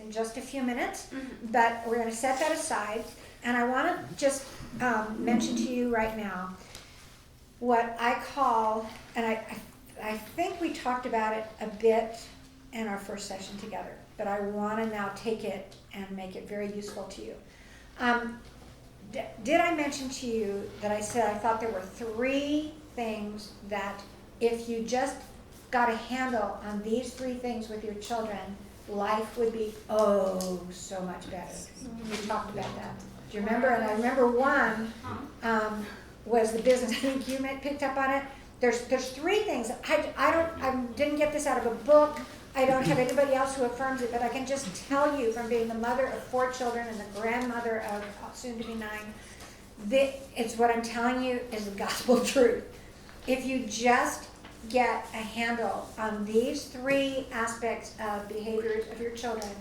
in just a few minutes, but we're going to set that aside. And I want to just mention to you right now what I call, and I think we talked about it a bit in our first session together, but I want to now take it and make it very useful to you. Did I mention to you that I said I thought there were 3 things that if you just got a handle on these 3 things with your children, life would be so much better. We talked about that. Do you remember? And I remember one was the business. I think you picked up on it. There's 3 things. I didn't get this out of a book. I don't have anybody else who affirms it, but I can just tell you from being the mother of 4 children and the grandmother of soon to be 9, it's what I'm telling you is the gospel truth. If you just get a handle on these 3 aspects of behaviors of your children,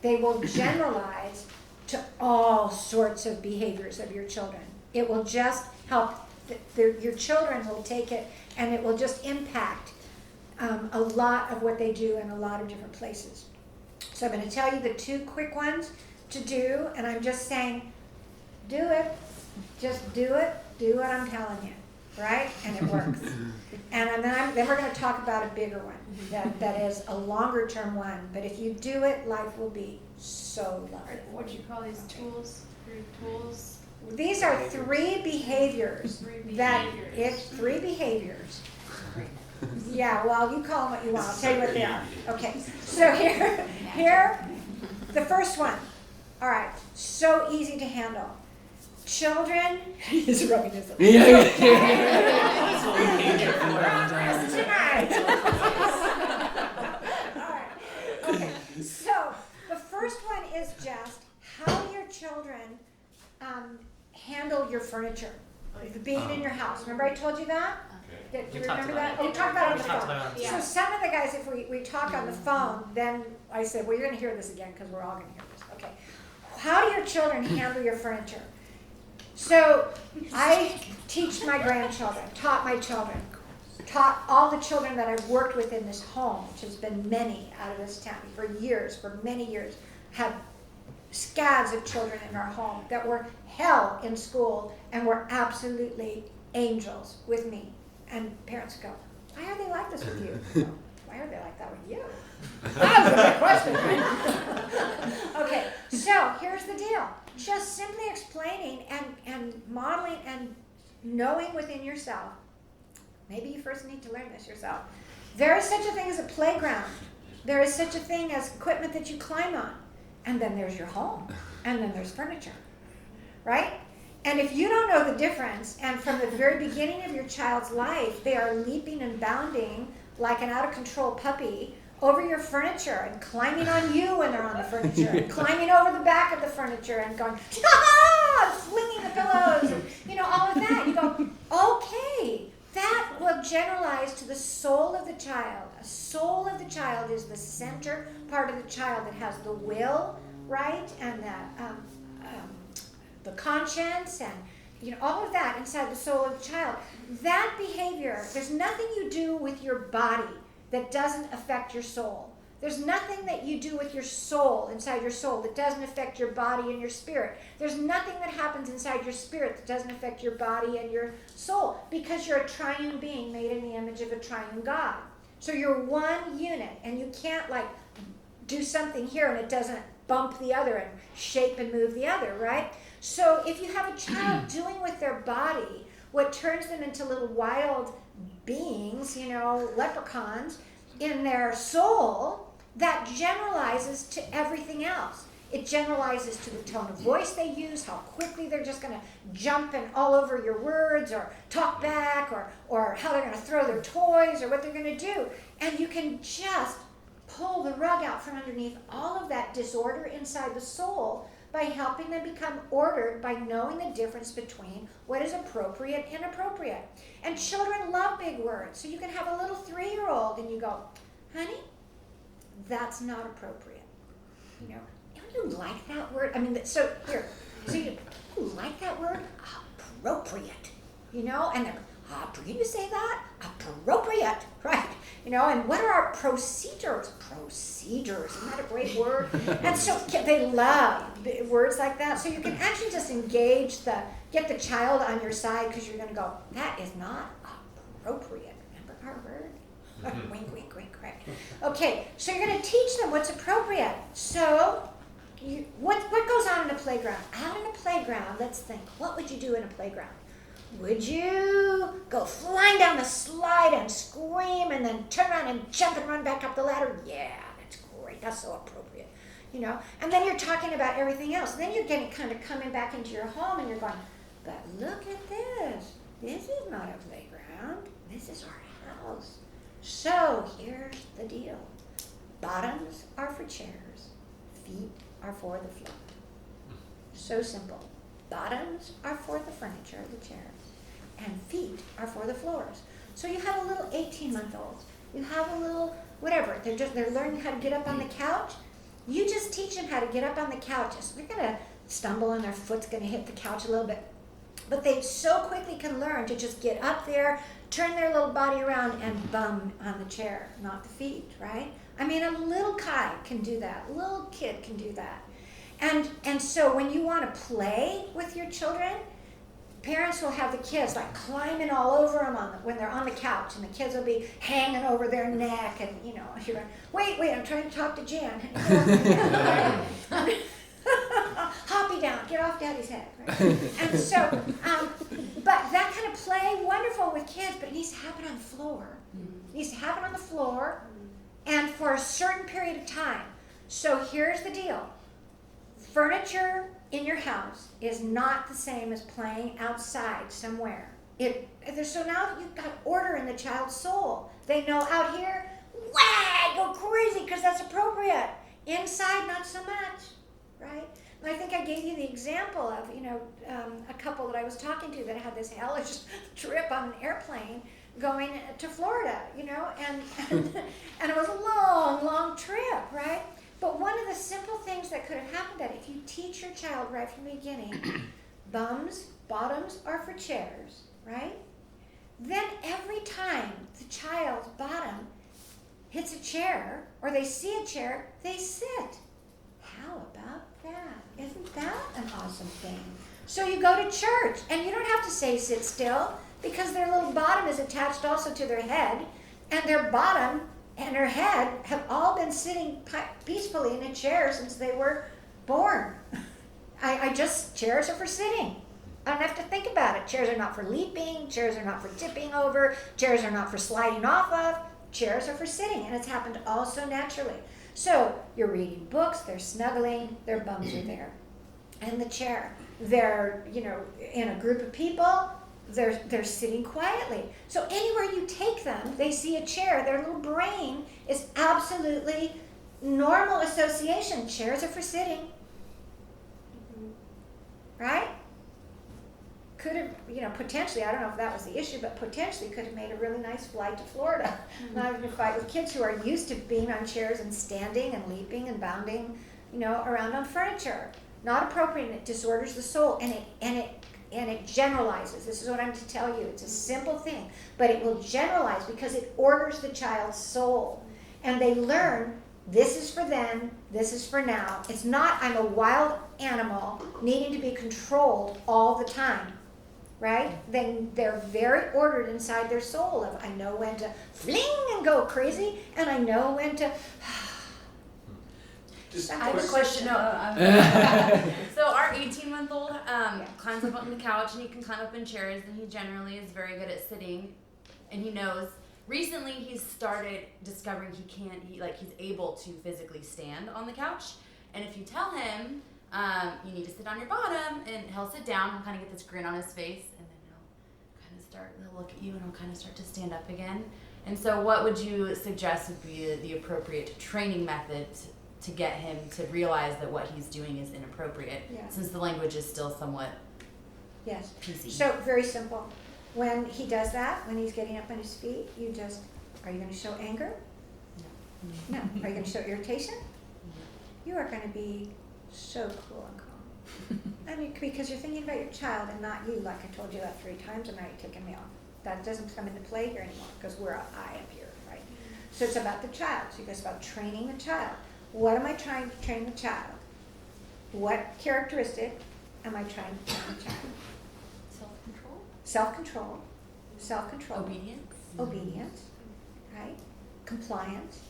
they will generalize to all sorts of behaviors of your children. It will just help, your children will take it and it will just impact a lot of what they do in a lot of different places. So I'm going to tell you the 2 quick ones to do, and I'm just saying, do it. Just do it. Do what I'm telling you, right? And it works. And then we're going to talk about a bigger one that is a longer term one. But if you do it, life will be so lovely. What do you call these tools? 3 tools? These are 3 behaviors. 3 behaviors. Yeah, well, you call them what you want. I'll tell you what they are. Okay, so here, the first one. All right, so easy to handle. Children, he's rubbing his up. All right, okay, so the first one is just how your children handle your furniture. Being in your house. Remember I told you that? Do you remember that? Oh, we talked about it on the phone. So some of the guys, if we talk on the phone, then I said, well, you're going to hear this again because we're all going to hear this. Okay. How do your children handle your furniture? So I teach my grandchildren, taught my children, taught all the children that I've worked with in this home, which has been many out of this town for years, for many years, had scads of children in our home that were hell in school and were absolutely angels with me. And parents go, why are they like this with you? Well, why are they like that with you? That was a good question. Okay, so here's the deal. Just simply explaining and modeling and knowing within yourself. Maybe you first need to learn this yourself. There is such a thing as a playground. There is such a thing as equipment that you climb on. And then there's your home. And then there's furniture. Right? And if you don't know the difference, and from the very beginning of your child's life, they are leaping and bounding like an out-of-control puppy over your furniture and climbing on you when they're on the furniture and climbing over the back of the furniture and going, ah, flinging the pillows and, all of that. You go, okay, that will generalize to the soul of the child. A soul of the child is the center part of the child that has the will, right, and the conscience and all of that inside the soul of the child. That behavior, there's nothing you do with your body that doesn't affect your soul. There's nothing that you do with your soul, inside your soul, that doesn't affect your body and your spirit. There's nothing that happens inside your spirit that doesn't affect your body and your soul, because you're a triune being made in the image of a triune God. So you're one unit, and you can't do something here and it doesn't bump the other and shape and move the other, right? So if you have a child doing with their body what turns them into little wild beings, leprechauns, in their soul, that generalizes to everything else. It generalizes to the tone of voice they use, how quickly they're just going to jump and all over your words or talk back, or how they're going to throw their toys or what they're going to do. And you can just pull the rug out from underneath all of that disorder inside the soul by helping them become ordered, by knowing the difference between what is appropriate and inappropriate. And children love big words. So you can have a little 3-year-old and you go, honey, that's not appropriate. Don't you like that word? I mean, so here, so you like that word? Appropriate. And they're, you say that? Appropriate, right? and what are our procedures? Procedures, isn't that a great word? And so they love words like that. So you can actually just get the child on your side, because you're going to go, that is not appropriate. Remember our word? Wink, wink, wink, right? Okay, so you're going to teach them what's appropriate. So what goes on in a playground? Out in a playground, let's think, what would you do in a playground? Would you go flying down the slide and scream and then turn around and jump and run back up the ladder? Yeah, that's great. That's so appropriate. And then you're talking about everything else. Then you're getting kind of coming back into your home and you're going, but look at this. This is not a playground. This is our house. So here's the deal. Bottoms are for chairs. Feet are for the floor. So simple. Bottoms are for the furniture, the chairs, and feet are for the floors. So you have a little 18-month-old. You have a little whatever. They're learning how to get up on the couch. You just teach them how to get up on the couch. They're gonna stumble and their foot's gonna hit the couch a little bit, but they so quickly can learn to just get up there, turn their little body around, and bum on the chair, not the feet, right? I mean, a little Kai can do that. A little kid can do that. And so when you want to play with your children, parents will have the kids like climbing all over them when they're on the couch, and the kids will be hanging over their neck, and you're going, wait, I'm trying to talk to Jan. Hoppy down, get off Daddy's head. Right? And so, but that kind of play, wonderful with kids, but it needs to happen on the floor. It needs to happen on the floor, and for a certain period of time. So here's the deal. Furniture in your house is not the same as playing outside somewhere. So now you've got order in the child's soul. They know out here, go crazy because that's appropriate. Inside, not so much, right? And I think I gave you the example of, a couple that I was talking to that had this hellish trip on an airplane going to Florida, and it was a long, long trip, right? But one of the simple things that could have happened, that if you teach your child right from the beginning, bottoms are for chairs, right? Then every time the child's bottom hits a chair, or they see a chair, they sit. How about that? Isn't that an awesome thing? So you go to church, and you don't have to say sit still, because their little bottom is attached also to their head, and their bottom and her head have all been sitting peacefully in a chair since they were born. Chairs are for sitting. I don't have to think about it. Chairs are not for leaping. Chairs are not for tipping over. Chairs are not for sliding off of. Chairs are for sitting, and it's happened all so naturally. So you're reading books, they're snuggling, their bums are there. And the chair, they're, in a group of people, they're sitting quietly. So anywhere you take them, they see a chair. Their little brain is absolutely normal association. Chairs are for sitting. Right? Could have, potentially, I don't know if that was the issue, but potentially could have made a really nice flight to Florida. Not even a fight with kids who are used to being on chairs and standing and leaping and bounding, around on furniture. Not appropriate, and it disorders the soul, and it generalizes. This is what I'm to tell you. It's a simple thing, but it will generalize because it orders the child's soul. And they learn, this is for then, this is for now. It's not, I'm a wild animal needing to be controlled all the time, right? Then they're very ordered inside their soul of, I know when to fling and go crazy, and I know when to... I have a question. So our 18-month-old climbs up on the couch, and he can climb up in chairs, and he generally is very good at sitting, and he knows. Recently, he's started discovering he's able to physically stand on the couch, and if you tell him you need to sit on your bottom, and he'll sit down, he'll kind of get this grin on his face, and then he'll look at you, and he'll kind of start to stand up again. And so what would you suggest would be the appropriate training method to get him to realize that what he's doing is inappropriate, since the language is still somewhat PC? So very simple. When he does that, when he's getting up on his feet, are you going to show anger? No. Are you going to show irritation? You are going to be so cool and calm. I mean, because you're thinking about your child and not you, like I told you that 3 times, and now you're taking me off. That doesn't come into play here anymore because we're I up here, right? So it's about the child. So it's about training the child. What am I trying to train the child? What characteristic am I trying to train the child? Self-control. Self-control. Self-control. Obedience. Obedience, right? Compliance.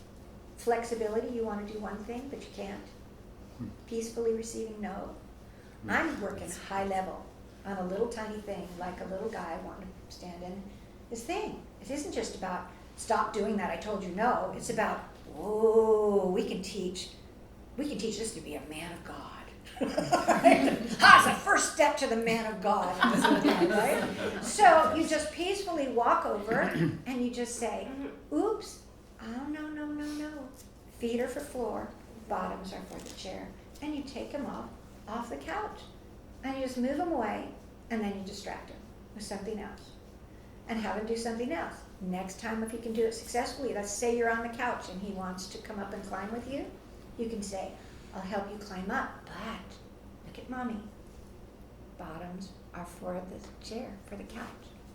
Flexibility. You want to do one thing, but you can't. Peacefully receiving no. I'm working high level on a little tiny thing, like a little guy wanting to stand in his thing. It isn't just about stop doing that, I told you no. It's about, whoa, we can teach this to be a man of God. That's the first step to the man of God. Right? So you just peacefully walk over and you just say, oops, oh no, no, no, no. Feet are for floor, bottoms are for the chair. And you take them off the couch. And you just move them away, and then you distract them with something else. And have him do something else. Next time, if he can do it successfully, let's say you're on the couch and he wants to come up and climb with you, you can say, I'll help you climb up, but look at mommy. Bottoms are for the chair, for the couch,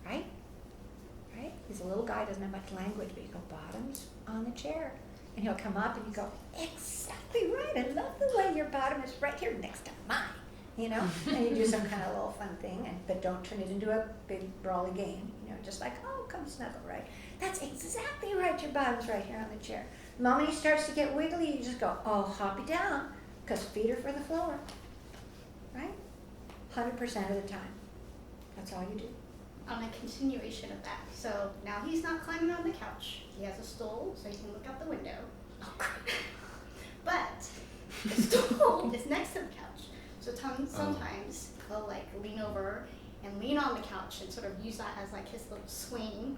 right? Right? He's a little guy, doesn't have much language, but you go, bottoms on the chair. And he'll come up and you go, exactly right, I love the way your bottom is right here next to mine. You know, and you do some kind of little fun thing, but don't turn it into a big brawly game. You know, just like, oh, come snuggle, right? That's exactly right. Your bottom's right here on the chair. The moment he starts to get wiggly, you just go, oh, hoppy down, because feet are for the floor, right? 100% of the time. That's all you do. On a continuation of that, so now he's not climbing on the couch. He has a stool, so he can look out the window. But the stool is next to the couch. So sometimes he'll like lean over and lean on the couch and sort of use that as like his little swing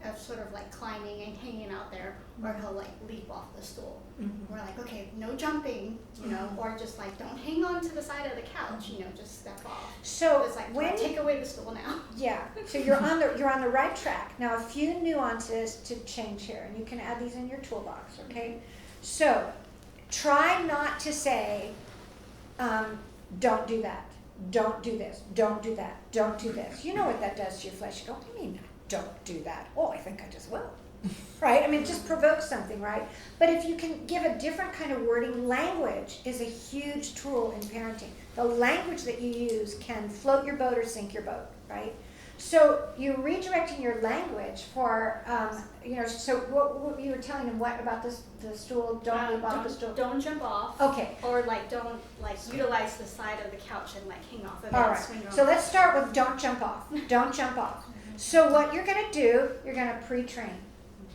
of sort of like climbing and hanging out there, or he'll like leap off the stool. We're like, okay, no jumping, you know, or just like don't hang on to the side of the couch, you know, just step off. So it's like, when take away the stool now. Yeah. So you're on the right track. Now a few nuances to change here, and you can add these in your toolbox, okay? So try not to say, don't do that, don't do this, don't do that, don't do this. You know what that does to your flesh. You go, what do you mean, don't do that? Oh, I think I just will. Right? I mean, it just provokes something, right? But if you can give a different kind of wording, language is a huge tool in parenting. The language that you use can float your boat or sink your boat, right? So you're redirecting your language for, you know, so what you were telling him, what about this, the stool, don't leap off the stool? Don't jump off. Okay. Or like don't like utilize the side of the couch and like hang off of it. All and right, swing so around. let's start with don't jump off. Don't jump off. So what you're going to do, you're going to pre-train.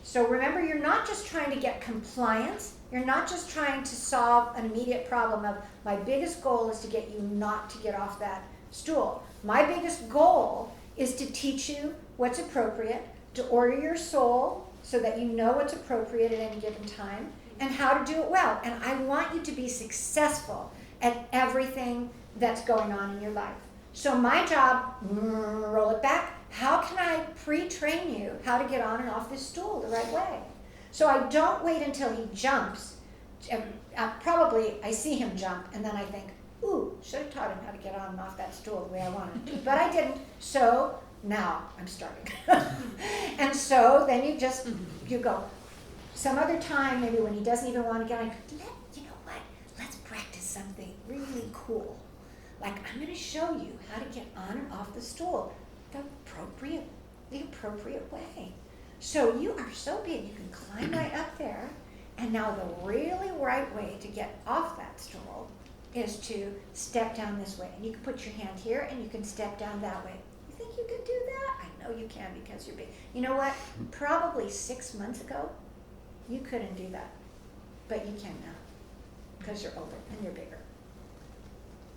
So remember, you're not just trying to get compliance. You're not just trying to solve an immediate problem of my biggest goal is to get you not to get off that stool. My biggest goal is to teach you what's appropriate, to order your soul so that you know what's appropriate at any given time, and how to do it well. And I want you to be successful at everything that's going on in your life. So my job, roll it back, how can I pre-train you how to get on and off this stool the right way? So I don't wait until he jumps. Probably I see him jump and then I think, ooh, should have taught him how to get on and off that stool the way I wanted to. But I didn't, so now I'm starting. And so then you go, some other time, maybe when he doesn't even want to get on, you know what, let's practice something really cool. Like, I'm going to show you how to get on and off the stool the appropriate way. So you are so big, you can climb right up there, and now the really right way to get off that stool is to step down this way. And you can put your hand here, and you can step down that way. You think you can do that? I know you can because you're big. You know what? Probably 6 months ago, you couldn't do that. But you can now because you're older and you're bigger.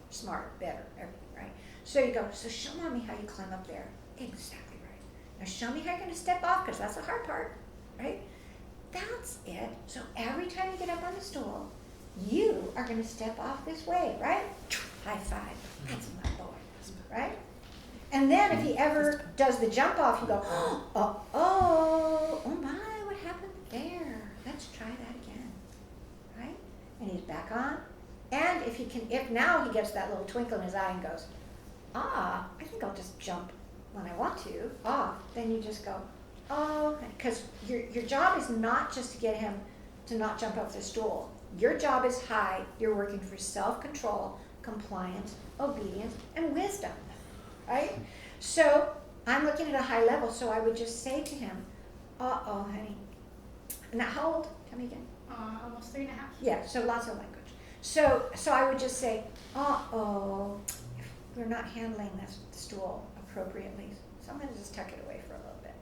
Smarter, better, everything, right? So you go, so show mommy how you climb up there. Exactly right. Now show me how you're going to step off because that's the hard part, right? That's it. So every time you get up on the stool, you are going to step off this way, right? High five. That's my boy, right? And then if he ever does the jump off, you go, oh my, what happened there? Let's try that again, right? And he's back on. And if now he gets that little twinkle in his eye and goes, I think I'll just jump when I want to, then you just go, oh, because your job is not just to get him to not jump off the stool. Your job is high. You're working for self-control, compliance, obedience, and wisdom, right? So I'm looking at a high level, so I would just say to him, uh-oh, honey. Now, how old? Tell me again. Almost 3.5. Yeah, so lots of language. So I would just say, uh-oh, we're not handling this stool appropriately. So I'm going to just tuck it away for a little bit.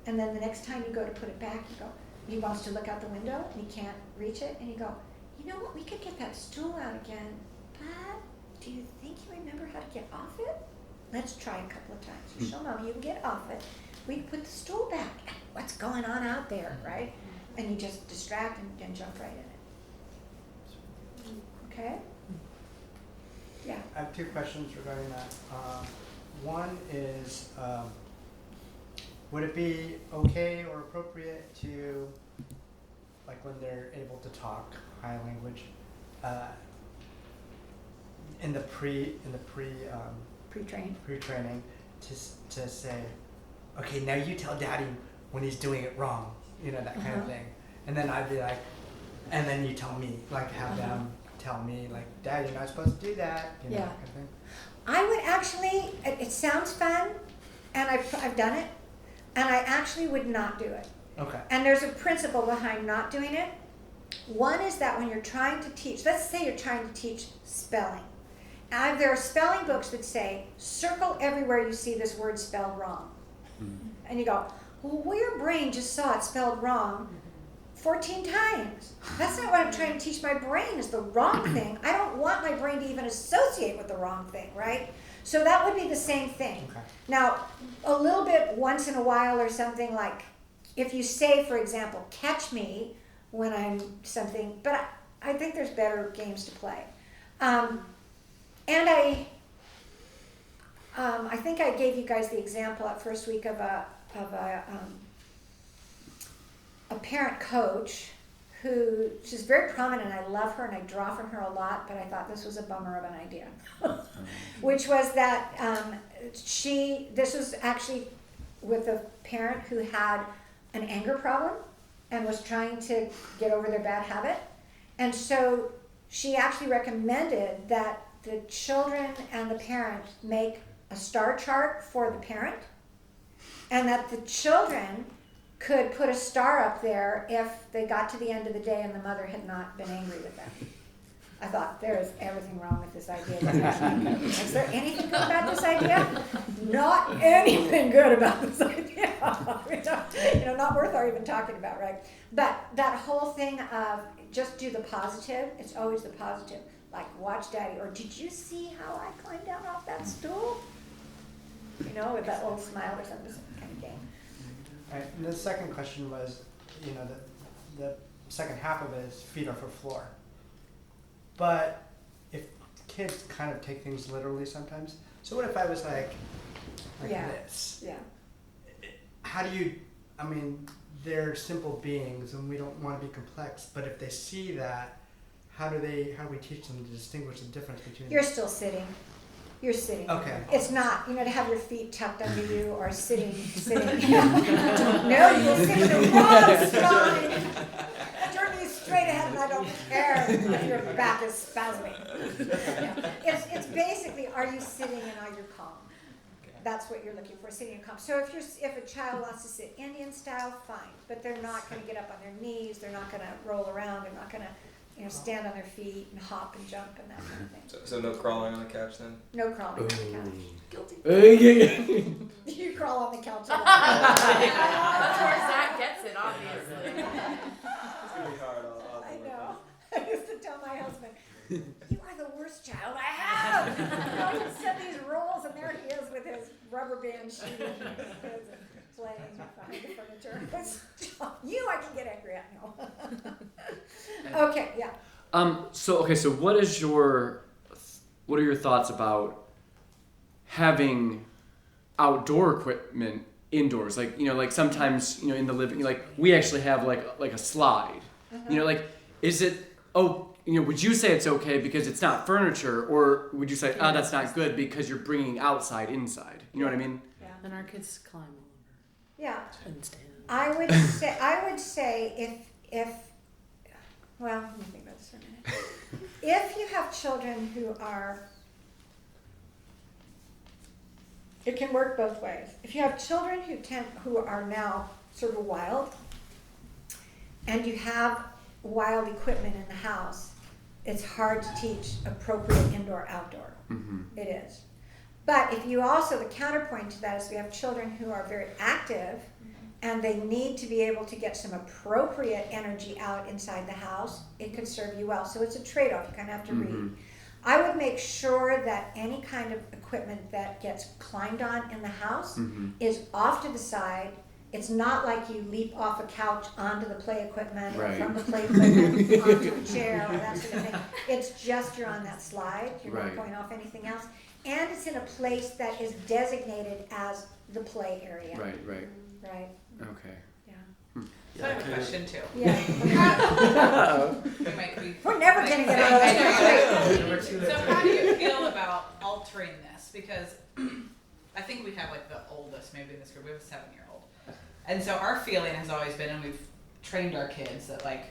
And then the next time you go to put it back, you go, he wants to look out the window and he can't reach it. And you go, you know what, we could get that stool out again, but do you think you remember how to get off it? Let's try a couple of times. You show Mom you can get off it. We can put the stool back. What's going on out there, right? And you just distract and jump right in it. Okay? Yeah. I have 2 questions regarding that. One is, would it be okay or appropriate to, like when they're able to talk high language, in the pre-training, to say, okay, now you tell Daddy when he's doing it wrong, that kind of thing, and then I'd be like, and then you tell me, like have them tell me, like, Dad, you're not supposed to do that, that kind of thing. I would actually, it sounds fun, and I've done it, and I actually would not do it. Okay. And there's a principle behind not doing it. One is that when you're trying to teach, let's say you're trying to teach spelling. There are spelling books that say, circle everywhere you see this word spelled wrong. Mm-hmm. And you go, well, your brain just saw it spelled wrong 14 times. That's not what I'm trying to teach my brain is the wrong thing. I don't want my brain to even associate with the wrong thing, right? So that would be the same thing. Okay. Now, a little bit once in a while or something like, if you say, for example, catch me when I'm something, but I think there's better games to play. And I think I gave you guys the example at first week of a parent coach who, she's very prominent, I love her and I draw from her a lot, but I thought this was a bummer of an idea. Which was that this was actually with a parent who had an anger problem and was trying to get over their bad habit. And so she actually recommended that the children and the parent make a star chart for the parent, and that the children could put a star up there if they got to the end of the day and the mother had not been angry with them. I thought, there is everything wrong with this idea. Is there anything good about this idea? Not anything good about this idea. Not worth our even talking about, right? But that whole thing of just do the positive, it's always the positive. Like, watch Daddy, or did you see how I climbed down off that stool? With that little smile or something, kind of game. Right. And the second question was, the second half of it is feet off the floor. But if kids kind of take things literally sometimes, so what if I was like this? Yeah. How do you, they're simple beings and we don't want to be complex, but if they see that, how do we teach them to distinguish the difference between You're still sitting. You're sitting. Okay. It's not, to have your feet tucked under you or sitting. No, you'll sit in the wrong spine. Your knees straight ahead and I don't care if your back is spasming. It's basically, are you sitting and are you calm? That's what you're looking for, sitting and calm. So if a child wants to sit Indian style, fine. But they're not going to get up on their knees. They're not going to roll around. They're not going to stand on their feet and hop and jump and that kind of thing. So no crawling on the couch then? No crawling on the couch. Guilty. You crawl on the couch. That's where Zach gets it, obviously. It's going to be hard. I know. I used to tell my husband, you are the worst child I have. He would set these rules and there he is with his rubber band shoes and playing behind the furniture. I can get angry at now. Okay, yeah. So what are your thoughts about having outdoor equipment indoors? Like sometimes, in the living, we actually have like a slide. Is it, would you say it's okay because it's not furniture, or would you say, that's not good because you're bringing outside inside? You know what I mean? Yeah. And our kids climb Yeah. I would say if well, let me think about this for a minute. If you have children who are, it can work both ways. If you have children who are now sort of wild, and you have wild equipment in the house, it's hard to teach appropriate indoor-outdoor. Mm-hmm. It is. But if you also, the counterpoint to that is we have children who are very active and they need to be able to get some appropriate energy out inside the house, it could serve you well. So it's a trade-off, you kind of have to read. I would make sure that any kind of equipment that gets climbed on in the house is off to the side. It's not like you leap off a couch onto the play equipment or from the play equipment onto a chair or that sort of thing. It's just you're on that slide, you're not going off anything else. And it's in a place that is designated as the play area. Right. Okay. Yeah. So I have a question too. Yeah. We might be. We're never going to get out of this. So how do you feel about altering this? Because I think we have like the oldest maybe in this group. We have a 7-year-old. And so our feeling has always been, and we've trained our kids that like,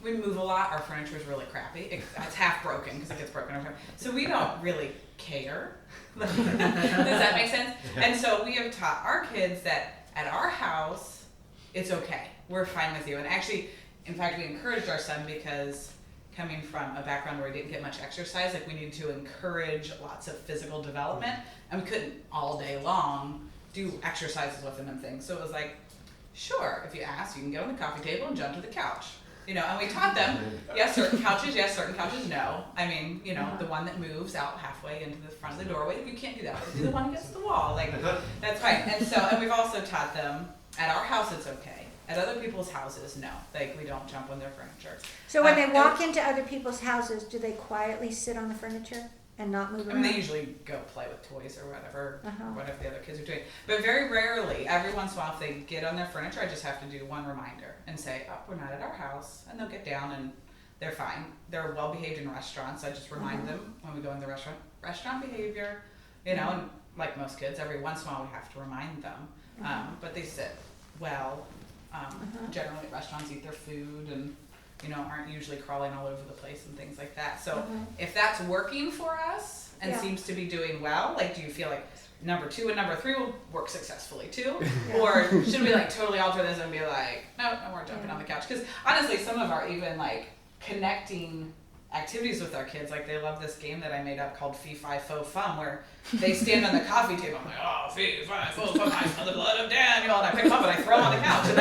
we move a lot, our furniture is really crappy. It's half broken because it gets broken over time. So we don't really care. Does that make sense? And so we have taught our kids that at our house, it's okay. We're fine with you. And actually, in fact, we encouraged our son because coming from a background where he didn't get much exercise, like we needed to encourage lots of physical development, and we couldn't all day long do exercises with him and things. So it was like, sure, if you ask, you can get on the coffee table and jump to the couch. And we taught them, yes, certain couches, no. I mean, the one that moves out halfway into the front of the doorway, you can't do that. Do the one against the wall, like, that's fine. And we've also taught them, at our house it's okay. At other people's houses, no. Like, we don't jump on their furniture. So when they walk into other people's houses, do they quietly sit on the furniture and not move around? I mean, they usually go play with toys or whatever the other kids are doing. But very rarely, every once in a while, if they get on their furniture, I just have to do one reminder and say, oh, we're not at our house. And they'll get down and they're fine. They're well behaved in restaurants. I just remind them when we go in the restaurant behavior, and like most kids, every once in a while we have to remind them. But they sit well. Generally, restaurants eat their food and aren't usually crawling all over the place and things like that. So if that's working for us and seems to be doing well, like, do you feel like number 2 and number 3 will work successfully too? Or should we like totally alter this and be like, no more jumping on the couch? Because honestly, some of our even like connecting activities with our kids, like they love this game that I made up called Fee Fi Fo Fum, where they stand on the coffee table. I'm like, oh, Fee Fi Fo Fum, I smell the blood of Daniel, and I pick them up and I throw them on the couch. And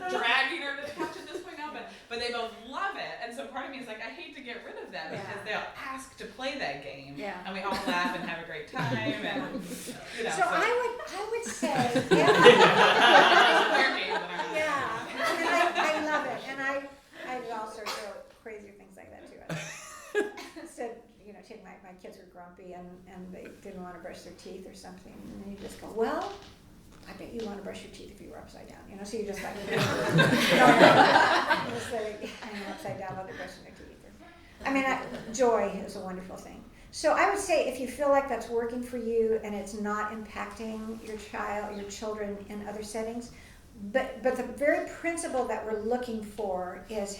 dragging her to the couch at this point now, but they both love it, and so part of me is like, I hate to get rid of them because they'll ask to play that game, and we all laugh and have a great time, and So I would say, I love it, and I do all sorts of crazy things like that too. I said, take my kids were grumpy and they didn't want to brush their teeth or something, and then you just go, well, I bet you want to brush your teeth if you were upside down, so you just like, upside down while they're brushing their teeth. Joy is a wonderful thing. So I would say if you feel like that's working for you and it's not impacting your children in other settings, but the very principle that we're looking for is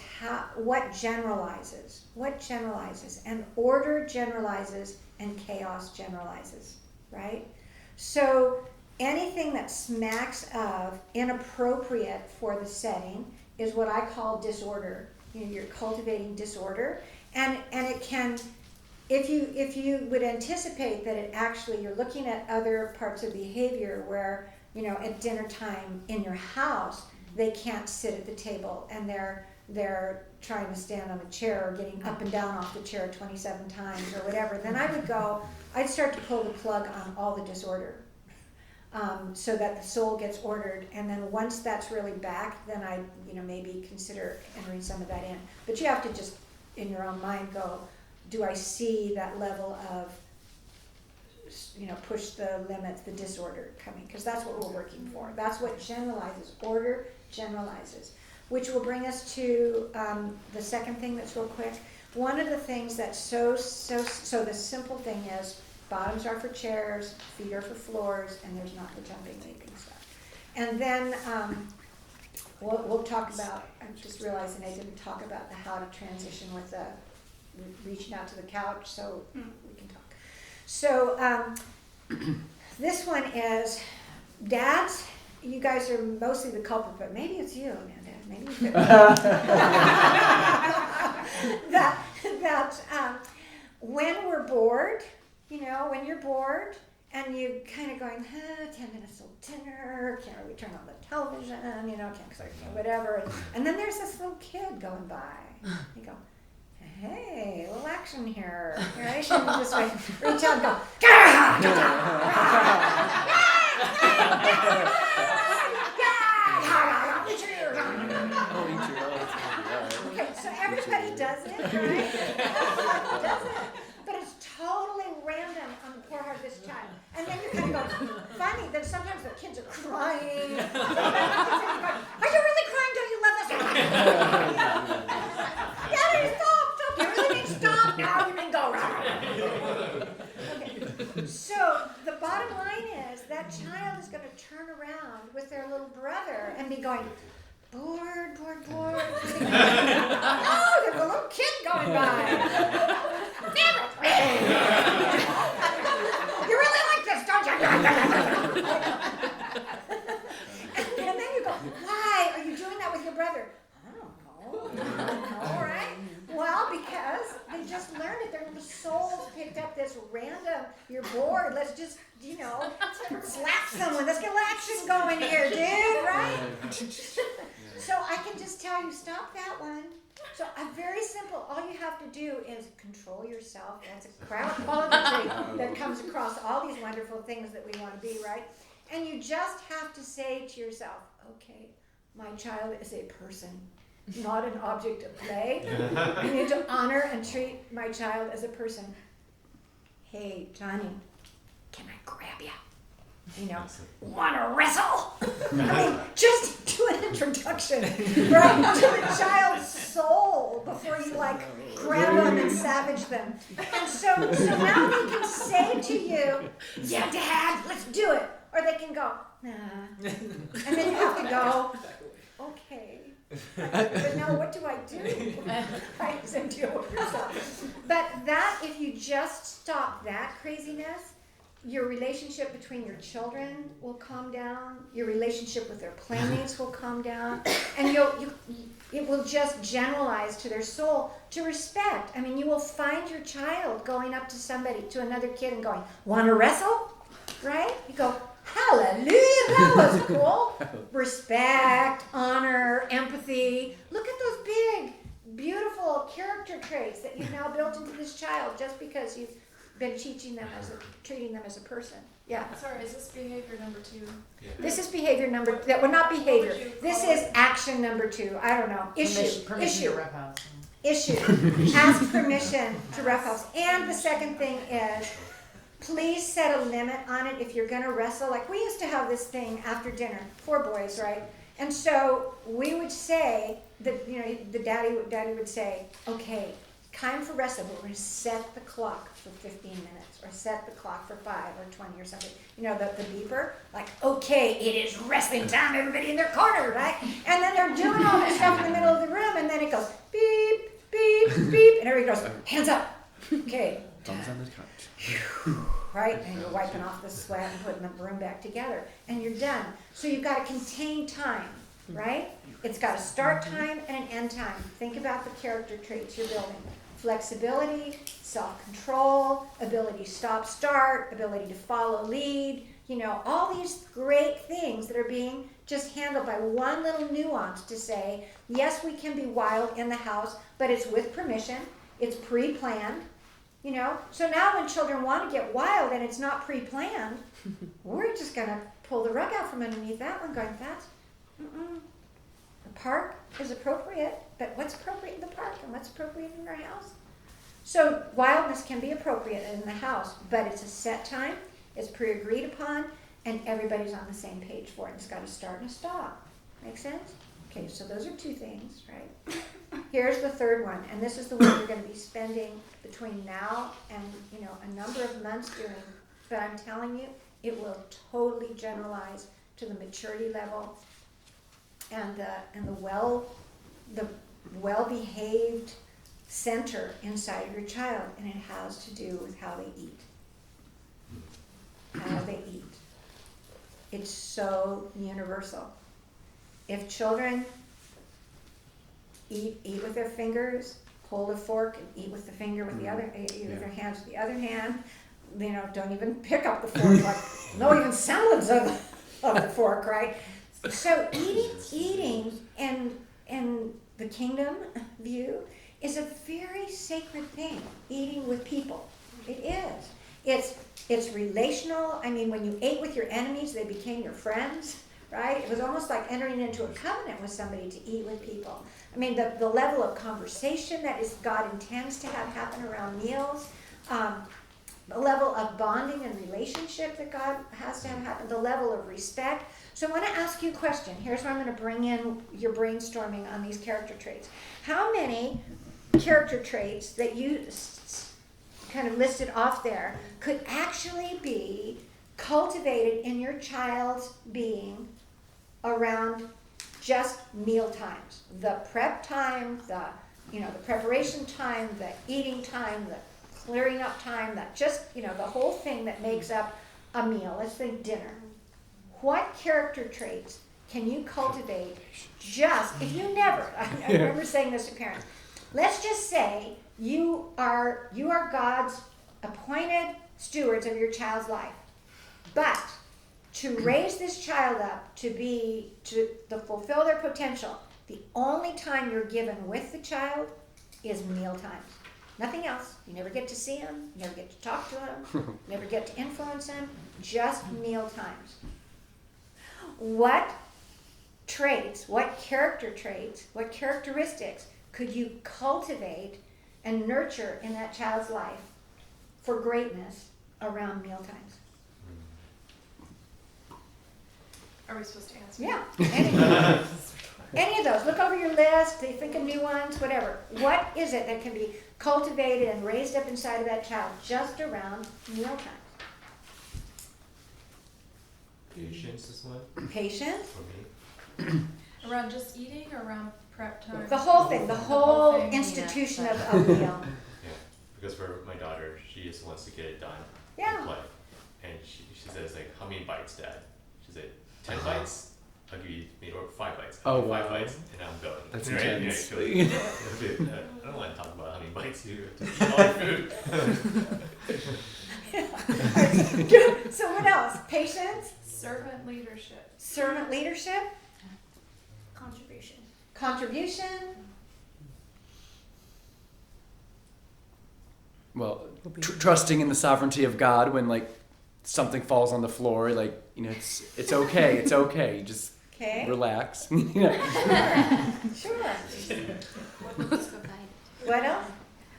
what generalizes, and order generalizes and chaos generalizes, right? So anything that smacks of inappropriate for the setting is what I call disorder. You're cultivating disorder, and it can, if you would anticipate that it actually, you're looking at other parts of behavior where, at dinner time in your house, they can't sit at the table and they're trying to stand on a chair or getting up and down off the chair 27 times or whatever, then I'd start to pull the plug on all the disorder. So that the soul gets ordered, and then once that's really back, then I, maybe consider entering some of that in. But you have to just, in your own mind, go, do I see that level of, push the limits, the disorder coming? Because that's what we're working for. That's what generalizes. Order generalizes, which will bring us to the second thing that's real quick. One of the things that's so the simple thing is, Bottoms are for chairs, feet are for floors, and there's not the jumping leaping stuff. And then we'll talk about, I'm just realizing I didn't talk about the how to transition with the reaching out to the couch, so we can talk. So this one is, dads, you guys are mostly the culprit, but maybe it's you, Amanda. Maybe you could. that when we're bored, when you're bored and you kind of going, 10 minutes till dinner, can't really turn on the television, whatever. And then there's this little kid going by. You go, hey, a little action here. Right? And you just like reach out and go, okay, so everybody does it, right? Everybody does it. But it's totally random on the poor heart of this child. And then you kind of go, funny, then sometimes the kids are crying. Are you really crying? Don't you love us? Daddy, stop. You really mean stop? No, you mean go. Okay. So the bottom line is that child is going to turn around with their little brother and be going, bored. Oh, there's a little kid going by. Damn it. You really like this, don't you? And then you go, why are you doing that with your brother? I don't know. All right. Well, because they just learned it. Their little souls picked up this random, you're bored, let's just, slap someone. Let's get action going here, dude, right? So I can just tell you, stop that one. So I'm very simple. All you have to do is control yourself. That's a quality trait that comes across all these wonderful things that we want to be, right? And you just have to say to yourself, okay, my child is a person, not an object of play. I need to honor and treat my child as a person. Hey, Johnny, can I grab you? Want to wrestle? I mean, just do an introduction, right, to the child's soul before you grab them and savage them. And so now they can say to you, yeah, Dad, let's do it. Or they can go, nah. And then you have to go, okay. But now what do I do? I said, deal with yourself. But that, if you just stop that craziness, your relationship between your children will calm down. Your relationship with their playmates will calm down, and it will just generalize to their soul to respect. I mean, you will find your child going up to another kid, and going, "Want to wrestle?" Right? You go, "Hallelujah, that was cool." Respect, honor, empathy. Look at those big, beautiful character traits that you've now built into this child just because you've been treating them as a person. Yeah. Sorry, is this behavior number 2? Yeah. This is behavior number. That would not behavior. This is action number 2. I don't know. Issue. Permission to roughhouse. Issue. Ask permission to roughhouse. And the second thing is, please set a limit on it if you're going to wrestle. Like we used to have this thing after dinner, 4 boys, right? And so we would say that the daddy would say, okay, time for wrestling, but we're going to set the clock for 15 minutes or set the clock for 5 or 20 or something. The beeper, like, okay, it is wrestling time, everybody in their corner, right? And then they're doing all this stuff in the middle of the room, and then it goes beep, beep, beep, and everybody goes, hands up. Okay. Thumbs on the couch. Right? And you're wiping off the sweat and putting the room back together. And you're done. So you've got to contain time, right? It's got a start time and an end time. Think about the character traits you're building. Flexibility, self-control, ability to stop-start, ability to follow lead, all these great things that are being just handled by one little nuance to say, yes, we can be wild in the house, but it's with permission, it's pre-planned, So now when children want to get wild and it's not pre-planned, we're just going to pull the rug out from underneath that one going, The park is appropriate, but what's appropriate in the park and what's appropriate in our house? So wildness can be appropriate in the house, but it's a set time, it's pre-agreed upon, and everybody's on the same page for it. It's got a start and a stop. Make sense? Okay, so those are 2 things, right? Here's the third one, and this is the one you're going to be spending between now and a number of months doing. But I'm telling you, it will totally generalize to the maturity level and the well-behaved center inside of your child, and it has to do with how they eat. How they eat. It's so universal. If children eat with their fingers, hold a fork and eat with the finger with the other, eat with their hands with the other hand, don't even pick up the fork, like no even semblance of the fork, right? So eating and the kingdom view is a very sacred thing. Eating with people, it is. It's relational. I mean, when you ate with your enemies, they became your friends, right? It was almost like entering into a covenant with somebody to eat with people. I mean, the level of conversation that God intends to have happen around meals, the level of bonding and relationship that God has to have happen, the level of respect. So I want to ask you a question. Here's where I'm going to bring in your brainstorming on these character traits. How many character traits that you kind of listed off there could actually be cultivated in your child's being around just meal times? The prep time, the preparation time, the eating time, the clearing up time, that just, the whole thing that makes up a meal. Let's think dinner. What character traits can you cultivate if you never, I remember saying this to parents, let's just say you are God's appointed stewards of your child's life, but to raise this child up to fulfill their potential, the only time you're given with the child is meal times. Nothing else. You never get to see him, you never get to talk to him, never get to influence him, just meal times. What traits, what character traits, what characteristics could you cultivate and nurture in that child's life for greatness around meal times? Are we supposed to answer? Yeah. Any of those. Look over your list, think of new ones, whatever. What is it that can be cultivated and raised up inside of that child just around meal time? Patience is one. Patience? For me. Around just eating or around prep time? The whole thing, the whole thing. institution of a meal. Yeah, because for my daughter, she just wants to get it done. Yeah. And play. And she says, like, how many bites, Dad? She said, 10 bites? I'll give you or 5 bites. Oh, I'll give you 5 wow. bites, and I'm going. That's right? intense. I don't want to talk about how many bites you eat all your food. So what else? Patience? Servant leadership. Servant leadership? Contribution. Contribution? Well, trusting in the sovereignty of God when like something falls on the floor, like it's okay, it's okay. Just relax. Sure. Let's go guide. What else?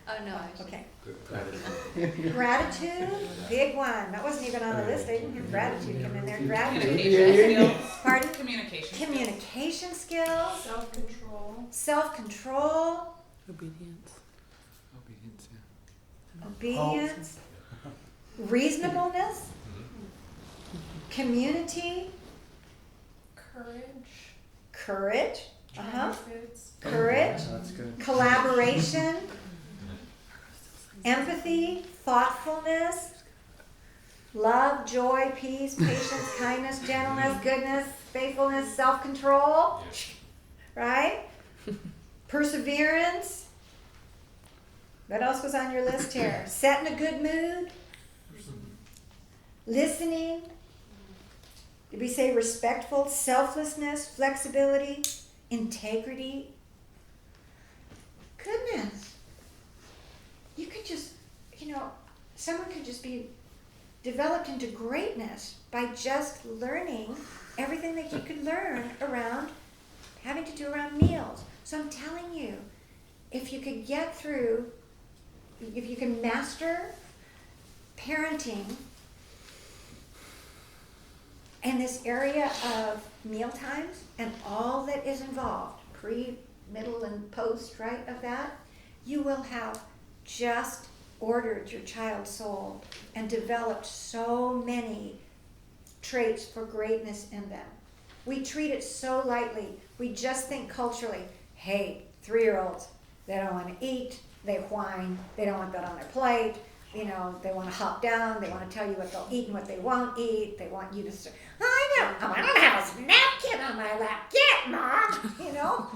Oh no, I was Okay. Gratitude. Gratitude, big one. That wasn't even on the list. I didn't hear gratitude come in there. Gratitude. Communication skills. Pardon? Communication. Communication skills. Self-control. Self-control. Obedience. Obedience. Reasonableness. Community. Courage. Courage. Trying foods. Courage. That's good. Collaboration. Empathy. Thoughtfulness. Love, joy, peace, patience, kindness, gentleness, goodness, faithfulness, self-control. Right? Perseverance. What else was on your list here? Set in a good mood. Listening. Did we say respectful? Selflessness, flexibility, integrity. Goodness. You could just, someone could just be developed into greatness by just learning everything that you could learn around having to do around meals. So I'm telling you, if you could get through, if you can master parenting in this area of meal times and all that is involved, middle and post, right, of that, you will have just ordered your child's soul and developed so many traits for greatness in them. We treat it so lightly. We just think culturally, hey, 3-year-olds, they don't want to eat, they whine, they don't want that on their plate, you know, they want to hop down, they want to tell you what they'll eat and what they won't eat, they want you to say, I don't have a napkin on my lap, get Mom, you know,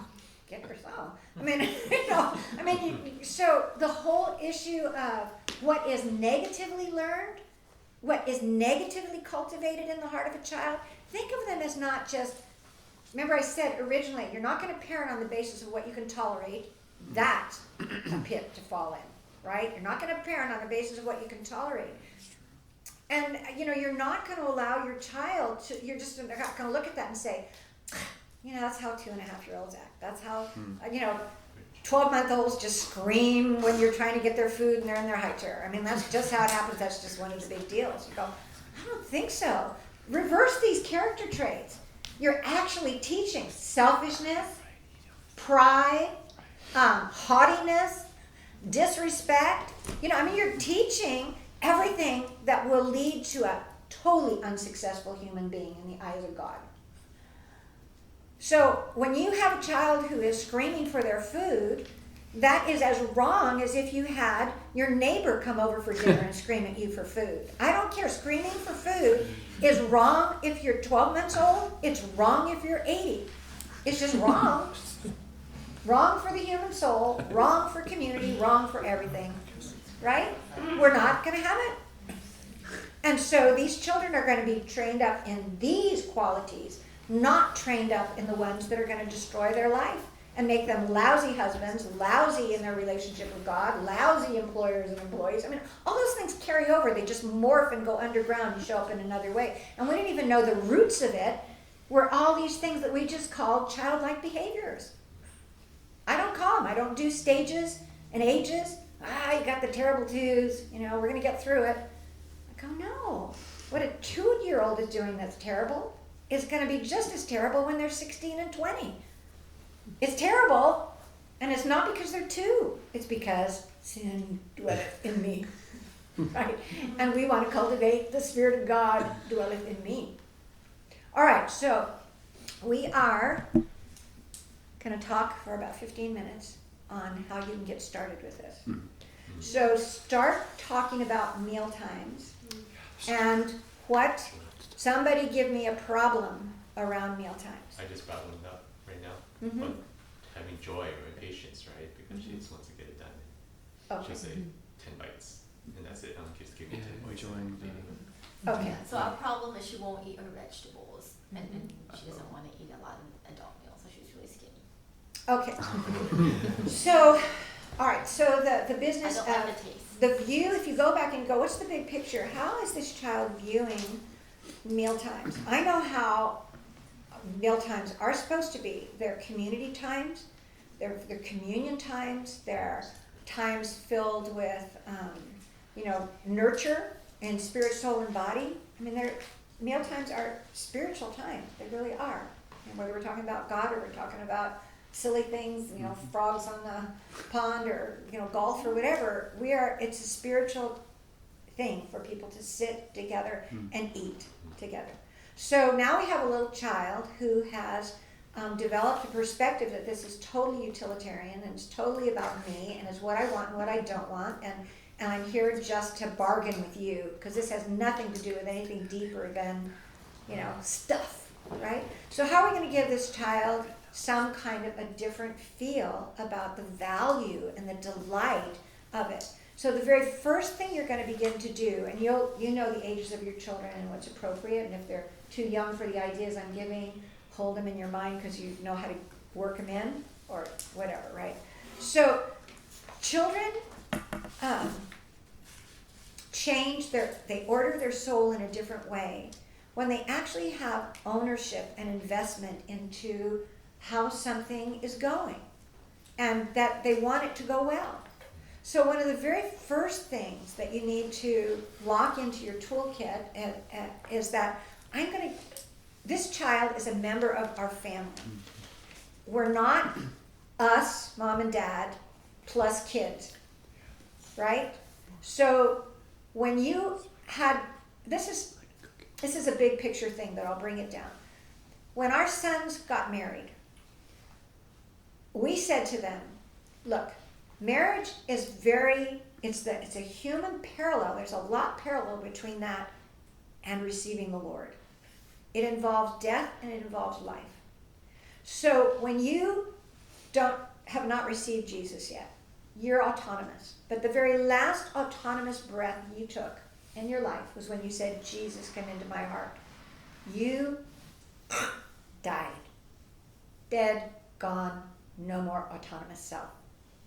get her some. I mean, you know, so the whole issue of what is negatively learned, what is negatively cultivated in the heart of a child, think of them as not just, remember I said originally, you're not going to parent on the basis of what you can tolerate. That's a pit to fall in, right? You're not going to parent on the basis of what you can tolerate. And, you know, you're not going to allow your child to, you're just not going to look at that and say, you know, that's how 2.5-year-olds act. That's how, you know, 12-month-olds just scream when you're trying to get their food and they're in their high chair. I mean, that's just how it happens. That's just one of the big deals. You go, I don't think so. Reverse these character traits. You're actually teaching selfishness, pride, haughtiness, disrespect. You know, I mean, you're teaching everything that will lead to a totally unsuccessful human being in the eyes of God. So when you have a child who is screaming for their food, that is as wrong as if you had your neighbor come over for dinner and scream at you for food. I don't care. Screaming for food is wrong if you're 12 months old. It's wrong if you're 80. It's just wrong. Wrong for the human soul, wrong for community, wrong for everything. Right? We're not going to have it. And so these children are going to be trained up in these qualities, not trained up in the ones that are going to destroy their life and make them lousy husbands, lousy in their relationship with God, lousy employers and employees. I mean, all those things carry over. They just morph and go underground and show up in another way. And we didn't even know the roots of it were all these things that we just called childlike behaviors. I don't call them. I don't do stages and ages. You got the terrible twos. You know, we're going to get through it. I go, no. What a 2-year-old is doing that's terrible is going to be just as terrible when they're 16 and 20. It's terrible, and it's not because they're 2. It's because sin dwelleth in me, right? And we want to cultivate the Spirit of God dwelleth in me. All right, so we are going to talk for about 15 minutes on how you can get started with this. So start talking about meal times and what. Somebody give me a problem around meal times. I just brought one up right now. Mm-hmm. But having joy or impatience, right? Because she just wants to get it done. Okay. She'll say 10 bites, and that's it. Just give me 10 bites. Okay. Yeah, so our problem is she won't eat her vegetables, and she doesn't want to eat a lot of adult meals, so she's really skinny. Okay. So, all right. So the business I don't like the taste. the view. If you go back and go, what's the big picture? How is this child viewing meal times? I know how meal times are supposed to be. They're community times. They're communion times. They're times filled with, nurture and spirit, soul, and body. I mean, meal times are spiritual times. They really are. And whether we're talking about God or we're talking about silly things, frogs on the pond or, golf or whatever, it's a spiritual thing for people to sit together and eat together. So now we have a little child who has developed a perspective that this is totally utilitarian and it's totally about me and it's what I want and what I don't want, and I'm here just to bargain with you because this has nothing to do with anything deeper than stuff, right? So how are we going to give this child some kind of a different feel about the value and the delight of it? So the very first thing you're going to begin to do, and you know the ages of your children and what's appropriate, and if they're too young for the ideas I'm giving, hold them in your mind because you know how to work them in or whatever, right? So children they order their soul in a different way when they actually have ownership and investment into how something is going and that they want it to go well. So one of the very first things that you need to lock into your toolkit is that this child is a member of our family. We're not us, mom and dad, plus kids, right? So when you had, this is a big picture thing, but I'll bring it down. When our sons got married, we said to them, look, marriage is it's a human parallel. There's a lot parallel between that and receiving the Lord. It involves death and it involves life. So when you have not received Jesus yet, you're autonomous. But the very last autonomous breath you took in your life was when you said, Jesus, come into my heart. You died. Dead, gone, no more autonomous self.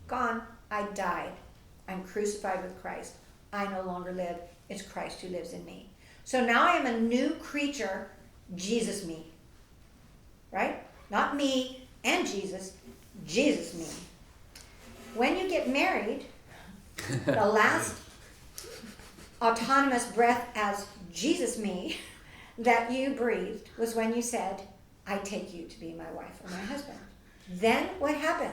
Gone, I died. I'm crucified with Christ. I no longer live. It's Christ who lives in me. So now I am a new creature, Jesus me. Right? Not me and Jesus, Jesus me. When you get married, the last autonomous breath as Jesus me that you breathed was when you said, I take you to be my wife or my husband. Then what happened?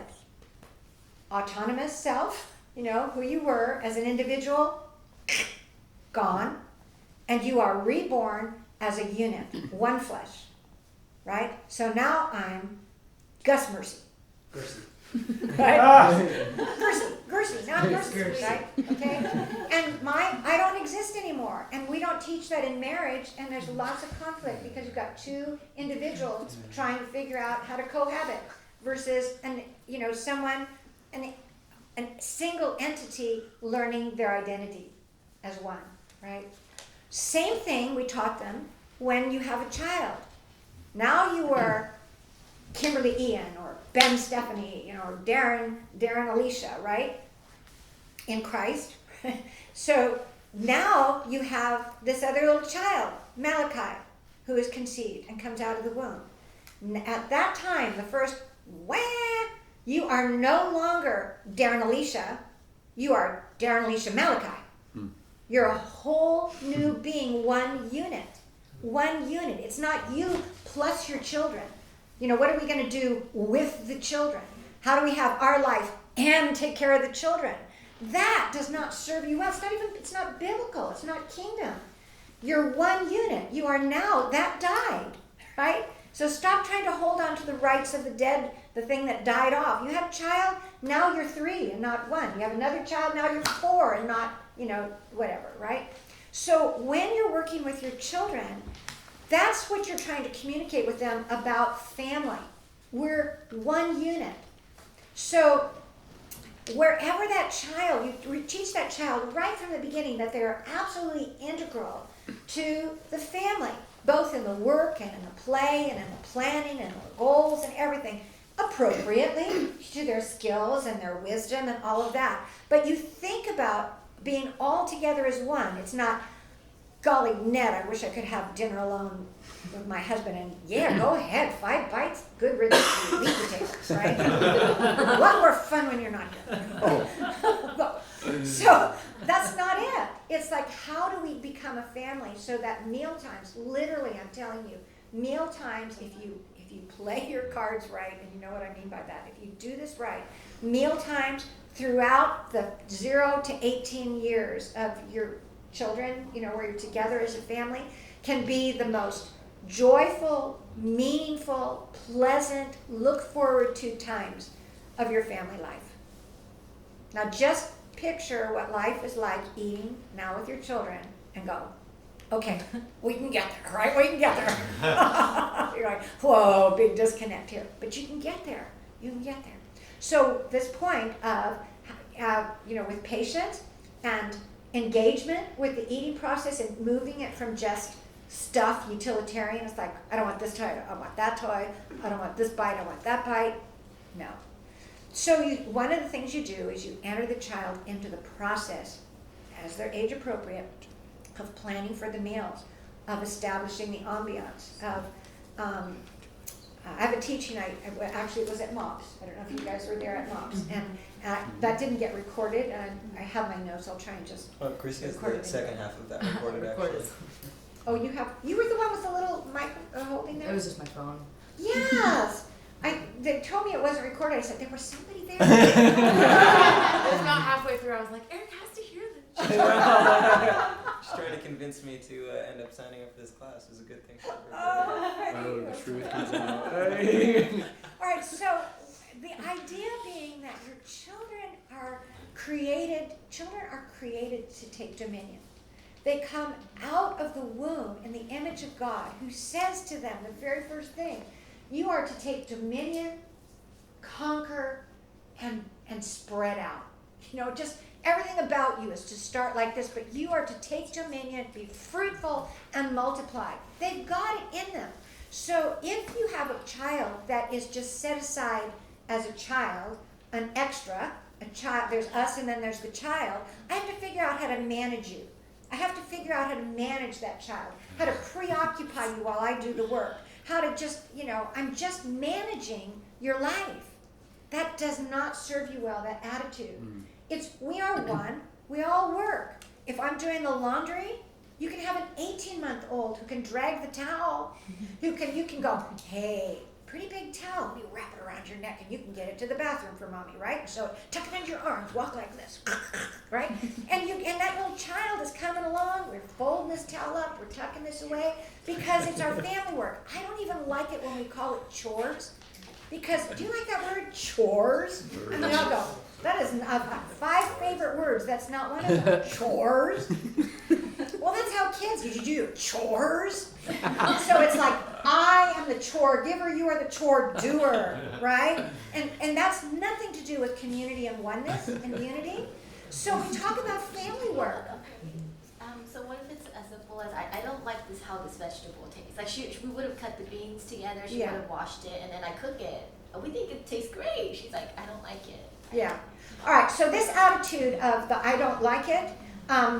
Autonomous self, who you were as an individual, gone, and you are reborn as a unit, one flesh, right? So now I'm Gus Mercy. Right? Gersie, now I'm Gersie, right? Okay? And I don't exist anymore. And we don't teach that in marriage, and there's lots of conflict because you've got two individuals trying to figure out how to cohabit versus a single entity learning their identity as one, right? Same thing we taught them when you have a child. Now you are Kimberly Ian or Ben Stephanie, or Darren Alicia, right? In Christ. So now you have this other little child, Malachi, who is conceived and comes out of the womb. At that time, the first wah, you are no longer Darren Alicia, you are Darren Alicia Malachi. You're a whole new being, one unit. One unit. It's not you plus your children. What are we going to do with the children? How do we have our life and take care of the children? That does not serve you well. It's not biblical. It's not kingdom. You're one unit. You are now, that died, right? So stop trying to hold on to the rights of the dead, the thing that died off. You have a child, now you're 3 and not 1. You have another child, now you're 4 and not, whatever, right? So when you're working with your children, that's what you're trying to communicate with them about family. We're one unit. So wherever that child, you teach that child right from the beginning that they're absolutely integral to the family, both in the work and in the play and in the planning and the goals and everything, appropriately to their skills and their wisdom and all of that. But you think about being all together as one. It's not, golly, Ned, I wish I could have dinner alone with my husband, and yeah, go ahead, 5 bites, good riddance to meat potatoes, right? A lot more fun when you're not here. So that's not it. It's like, how do we become a family so that meal times, literally, I'm telling you, meal times, if you play your cards right, and you know what I mean by that, if you do this right, meal times throughout the 0 to 18 years of your children, where you're together as a family, can be the most joyful, meaningful, pleasant, look forward to times of your family life. Now just picture what life is like eating now with your children and go, okay, we can get there, right? We can get there. You're like, whoa, big disconnect here. But you can get there. You can get there. So this point of, with patience and engagement with the eating process and moving it from just stuff, utilitarian, it's like, I don't want this toy, I want that toy, I don't want this bite, I want that bite. No. So one of the things you do is you enter the child into the process, as they're age appropriate, of planning for the meals, of establishing the ambiance, of I have a teaching night, actually it was at MOPS. I don't know if you guys were there at MOPS. And that didn't get recorded, and I have my notes, I'll try and just Chris has record the it. second half of that recorded actually. Oh, you were the one with the little mic holding there? It was just my phone. Yes! they told me it wasn't recorded, I said, there was somebody there. It was about halfway through. I was like, Eric has to hear this. She's trying to convince me to end up signing up for this class. It was a good thing for everybody. Oh, the truth comes out. All right, so the idea being that your children are created to take dominion. They come out of the womb in the image of God, who says to them the very first thing, you are to take dominion, conquer, and spread out. Just everything about you is to start like this, but you are to take dominion, be fruitful, and multiply. They've got it in them. So if you have a child that is just set aside as a child, an extra, a child, there's us and then there's the child, I have to figure out how to manage you. I have to figure out how to manage that child, how to preoccupy you while I do the work, how to just, I'm just managing your life. That does not serve you well, that attitude. It's, we are one, we all work. If I'm doing the laundry, you can have an 18-month-old who can drag the towel, you can go, hey, pretty big towel, let me wrap it around your neck and you can get it to the bathroom for mommy, right? So tuck it under your arms, walk like this, right? And that little child is coming along, we're folding this towel up, we're tucking this away, because it's our family work. I don't even like it when we call it chores, because, do you like that word, chores? I mean, I'll go, that is 5 favorite words, that's not one of them, chores. Well, that's how kids, you do chores. So it's like, I am the chore giver, you are the chore doer, right? And that's nothing to do with community and oneness and unity. So we talk about family work. So what if it's as simple as, I don't like how this vegetable tastes. Like we would have cut the beans together, she would have washed it, and then I cook it. We think it tastes great. She's like, I don't like it. Yeah. All right, so this attitude of the I don't like it,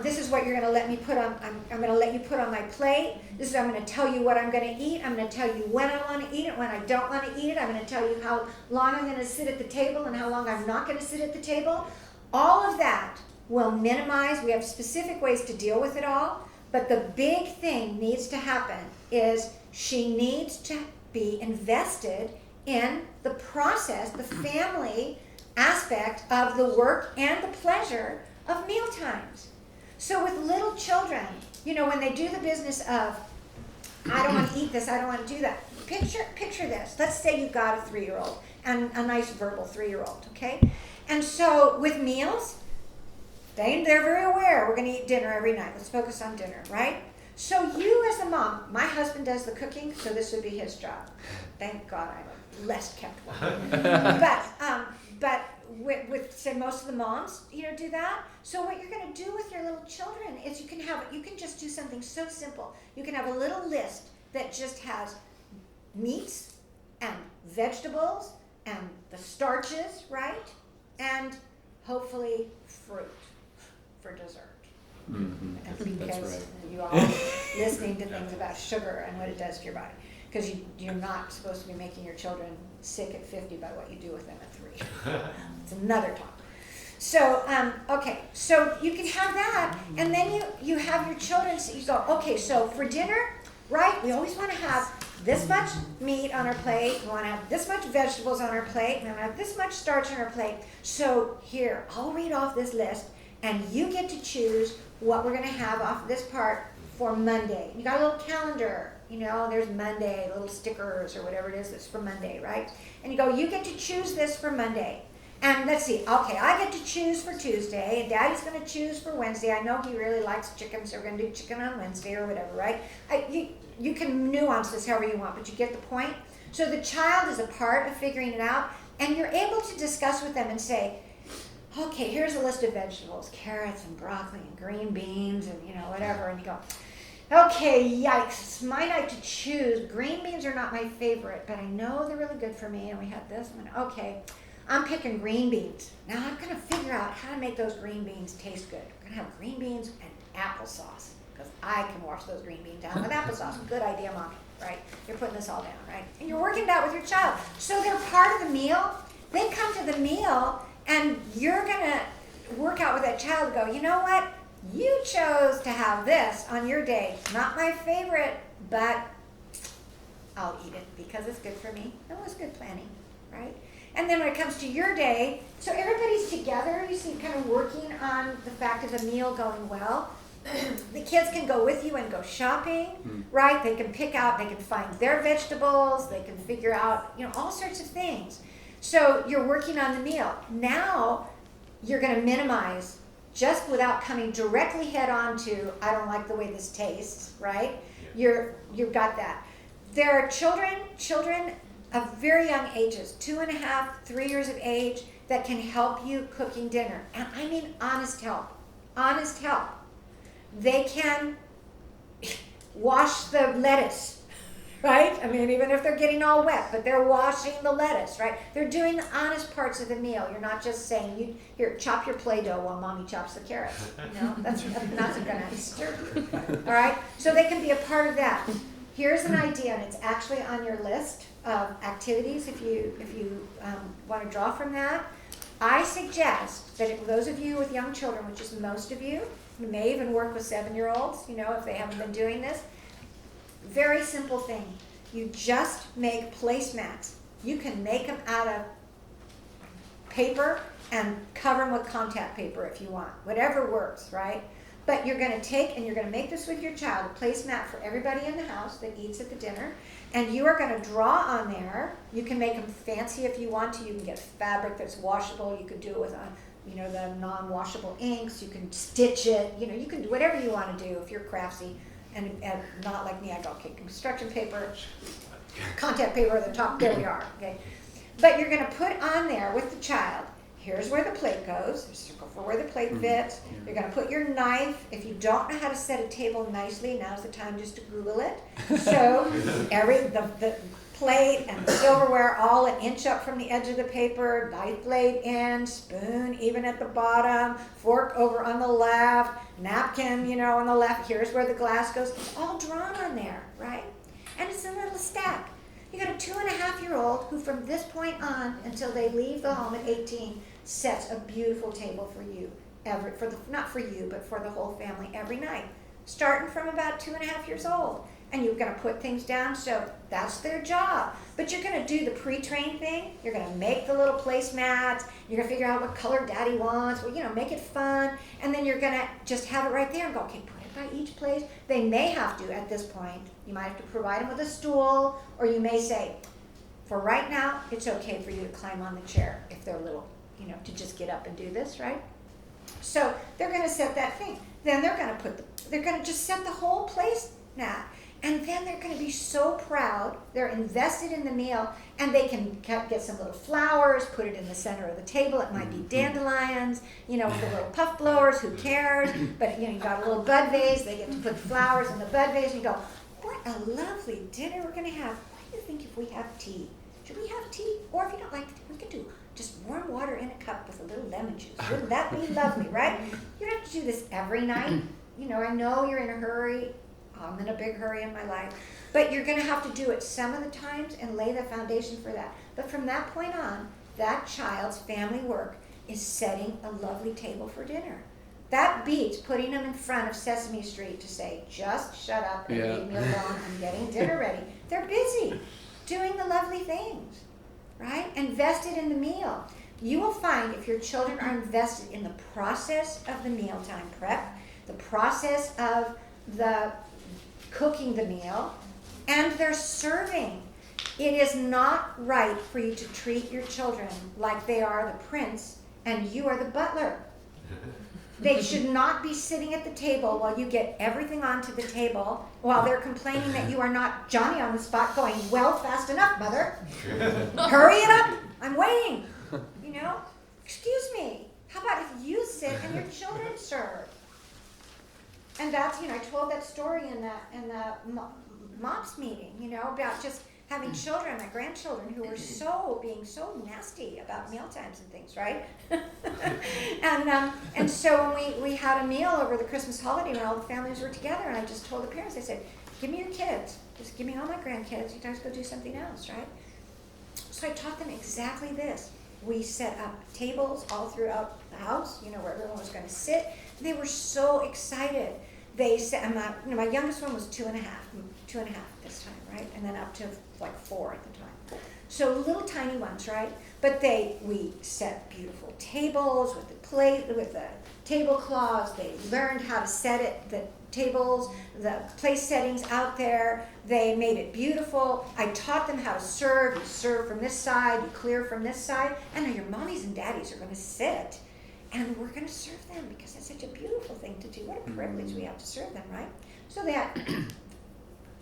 this is what you're going to let me put on, I'm going to let you put on my plate. This is, I'm going to tell you what I'm going to eat. I'm going to tell you when I want to eat it, when I don't want to eat it. I'm going to tell you how long I'm going to sit at the table and how long I'm not going to sit at the table. All of that will minimize. We have specific ways to deal with it all. But the big thing needs to happen is she needs to be invested in the process, the family aspect of the work and the pleasure of meal times. So with little children, when they do the business of, I don't want to eat this, I don't want to do that. Picture this. Let's say you've got a 3-year-old and a nice verbal 3-year-old, okay? And so with meals, they're very aware we're going to eat dinner every night. Let's focus on dinner, right? So you as the mom, my husband does the cooking, so this would be his job. Thank God I'm a less kept one. But with say most of the moms, do that. So what you're going to do with your little children is you can just do something so simple. You can have a little list that just has meats and vegetables and the starches, right? And hopefully fruit for dessert. Mm-hmm. Because That's right. you all listening to things about sugar and what it does to your body. Because you're not supposed to be making your children sick at 50 by what you do with them at 3. It's another talk. So, okay, so you can have that, and then you have your children, so you go, okay, so for dinner, right, we always want to have this much meat on our plate, we want to have this much vegetables on our plate, we want to have this much starch on our plate. So here, I'll read off this list, and you get to choose what we're going to have off this part for Monday. You got a little calendar. There's Monday, little stickers or whatever it is that's for Monday, right? And you go, you get to choose this for Monday. And let's see, okay, I get to choose for Tuesday, and Daddy's going to choose for Wednesday. I know he really likes chicken, so we're going to do chicken on Wednesday or whatever, right? You can nuance this however you want, but you get the point. So the child is a part of figuring it out, and you're able to discuss with them and say, okay, here's a list of vegetables, carrots and broccoli and green beans and, whatever. And you go, okay, yikes, it's my night to choose. Green beans are not my favorite, but I know they're really good for me. And we had this one. Okay, I'm picking green beans. Now I'm going to figure out how to make those green beans taste good. We're going to have green beans and applesauce, because I can wash those green beans down with applesauce. Good idea, Mommy, right? You're putting this all down, right? And you're working it out with your child. So they're part of the meal. They come to the meal, and you're going to work out with that child and go, you know what? You chose to have this on your day. Not my favorite, but I'll eat it because it's good for me. It was good planning. right? And then when it comes to your day, so everybody's together, you see, kind of working on the fact of the meal going well. The kids can go with you and go shopping, right? They can pick out, they can find their vegetables, they can figure out, all sorts of things. So you're working on the meal. Now you're going to minimize, just without coming directly head on to, I don't like the way this tastes, right? You've got that. There are children of very young ages, 2.5, 3 years of age, that can help you cooking dinner. And I mean honest help. Honest help. They can wash the lettuce, right? I mean, even if they're getting all wet, but they're washing the lettuce, right? They're doing the honest parts of the meal. You're not just saying, here, chop your Play-Doh while mommy chops the carrots. That's not going to disturb you. All right? So they can be a part of that. Here's an idea, and it's actually on your list of activities if you want to draw from that. I suggest that if those of you with young children, which is most of you may even work with 7-year-olds, if they haven't been doing this, very simple thing. You just make placemats. You can make them out of paper and cover them with contact paper if you want. Whatever works, right? But you're going to take and you're going to make this with your child, a placemat for everybody in the house that eats at the dinner, and you are going to draw on there. You can make them fancy if you want to. You can get fabric that's washable. You could do it with the non-washable inks. You can stitch it. You can do whatever you want to do if you're craftsy and not like me. I go, okay, construction paper, contact paper at the top. There we are. Okay, but you're going to put on there with the child. Here's where the plate goes. There's a circle for where the plate fits. You're going to put your knife. If you don't know how to set a table nicely, now's the time just to Google it. So the plate and the silverware all an inch up from the edge of the paper, knife blade in, spoon even at the bottom, fork over on the left, napkin, on the left. Here's where the glass goes. It's all drawn on there, right? And it's a little stack. You got a 2.5-year-old who from this point on until they leave the home at 18 sets a beautiful table for you, not for you, but for the whole family every night, starting from about 2.5 years old. And you're going to put things down, so that's their job. But you're going to do the pre-trained thing. You're going to make the little placemats. You're going to figure out what color daddy wants. Well, make it fun. And then you're going to just have it right there and go, okay, put it by each place. They may have to, at this point, you might have to provide them with a stool, or you may say, for right now, it's okay for you to climb on the chair if they're little, to just get up and do this, right? So they're going to set that thing. Then they're going to just set the whole placemat. And then they're going to be so proud. They're invested in the meal, and they can get some little flowers, put it in the center of the table. It might be dandelions, with the little puff blowers. Who cares? But you got a little bud vase. They get to put flowers in the bud vase. And you go, what a lovely dinner we're going to have. What do you think if we have tea? Should we have tea? Or if you don't like tea, we could do just warm water in a cup with a little lemon juice. Wouldn't that be lovely, right? You don't have to do this every night. I know you're in a hurry. I'm in a big hurry in my life. But you're going to have to do it some of the times and lay the foundation for that. But from that point on, that child's family work is setting a lovely table for dinner. That beats putting them in front of Sesame Street to say, just shut up and leave me alone. I'm getting dinner ready. They're busy doing the lovely things, right? Invested in the meal. You will find if your children are invested in the process of the mealtime prep, the process of the cooking the meal, and they're serving. It is not right for you to treat your children like they are the prince and you are the butler. They should not be sitting at the table while you get everything onto the table while they're complaining that you are not Johnny on the spot going, well, fast enough, mother. Hurry it up. I'm waiting. Excuse me. How about if you sit and your children serve? And that's, I told that story in the MOPS meeting, about just having children, my grandchildren, who were being so nasty about mealtimes and things, right? and so when we had a meal over the Christmas holiday when all the families were together, and I just told the parents, I said, give me your kids. Just give me all my grandkids. You guys go do something else, right? So I taught them exactly this. We set up tables all throughout the house, where everyone was going to sit. They were so excited. they said, my youngest one was 2.5 this time, right? And then up to like 4 at the time. So little tiny ones, right? But we set beautiful tables with the tablecloths. They learned how to set it, the tables, the place settings out there. They made it beautiful. I taught them how to serve. You serve from this side, you clear from this side. And now your mommies and daddies are going to sit and we're going to serve them because that's such a beautiful thing to do. What a privilege we have to serve them, right? So they had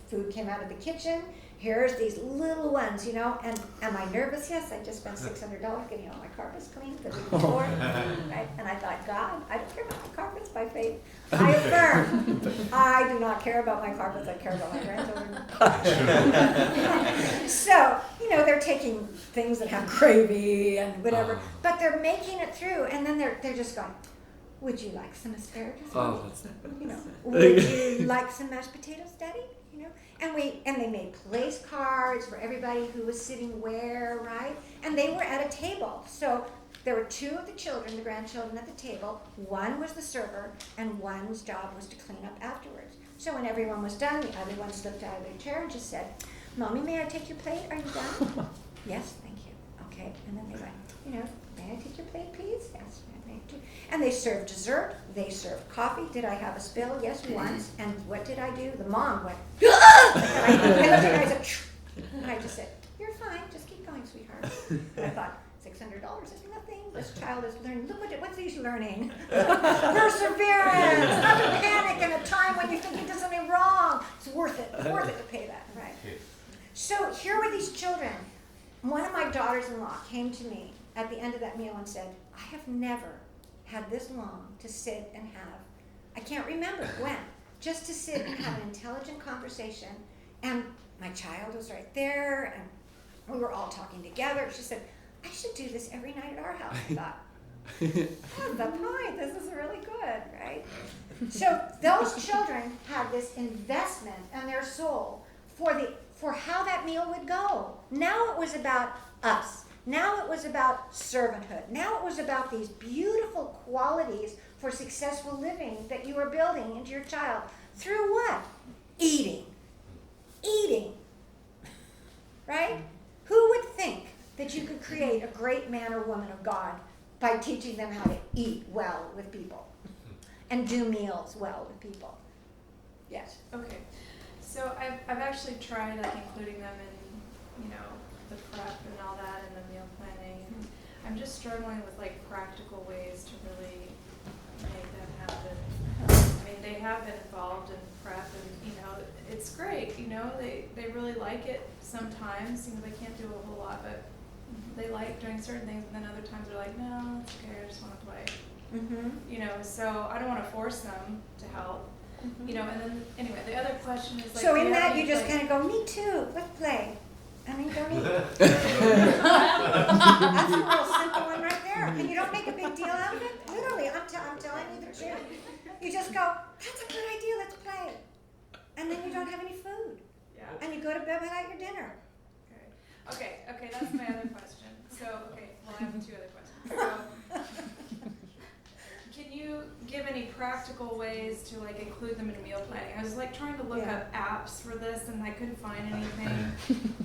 food came out of the kitchen. Here's these little ones, and am I nervous? Yes, I just spent $600 getting all my carpets cleaned the week before, right? And I thought, God, I don't care about my carpets by faith. I affirm, I do not care about my carpets. I care about my grandchildren. So, they're taking things that have gravy and whatever, but they're making it through, and then they're just going, would you like some asparagus? Oh, that's would you like some mashed potatoes, Daddy? And they made place cards for everybody who was sitting where, right? And they were at a table. So there were 2 of the children, the grandchildren at the table. One was the server, and one's job was to clean up afterwards. So when everyone was done, the other one slipped out of their chair and just said, Mommy, may I take your plate? Are you done? Yes, thank you. Okay. And then they went, may I take your plate, please? Yes. And they served dessert. They served coffee. Did I have a spill? Yes, once. And what did I do? The mom went, and I just said, you're fine. Just keep going, sweetheart. And I thought, $600 is nothing. This child is learning. Look what's he's learning. Perseverance. Not to panic in a time when you think you did something wrong. It's worth it. Worth it to pay that, right? So here were these children. One of my daughters-in-law came to me at the end of that meal and said, I have never had this long to sit and have, I can't remember when, just to sit and have an intelligent conversation. And my child was right there, and we were all talking together. She said, I should do this every night at our house. I thought, oh, the point, this is really good, right? So those children had this investment in their soul for how that meal would go. Now it was about us. Now it was about servanthood. Now it was about these beautiful qualities for successful living that you were building into your child. Through what? Eating. Eating. Right? Who would think that you could create a great man or woman of God by teaching them how to eat well with people and do meals well with people? Yes. Okay. So I've actually tried including them in, the prep and all that and the meal planning. And I'm just struggling with practical ways to really make that happen. I mean, they have been involved in prep and, it's great, they really like it sometimes. They can't do a whole lot, but they like doing certain things, and then other times they're like, no, it's okay, I just want to play. Mm-hmm. So I don't want to force them to help. Mm-hmm. And then anyway, the other question is so in that you just kind of go, me too, let's play. I mean, don't eat. That's a real simple one right there. And you don't make a big deal out of it. Literally, I'm telling you the truth. You just go, that's a good idea, let's play. And then you don't have any food. Yeah. And you go to bed without your dinner. Okay, that's my other question. So, I have 2 other questions. So, can you give any practical ways to like include them in meal planning? I was like trying to look up apps for this and I couldn't find anything.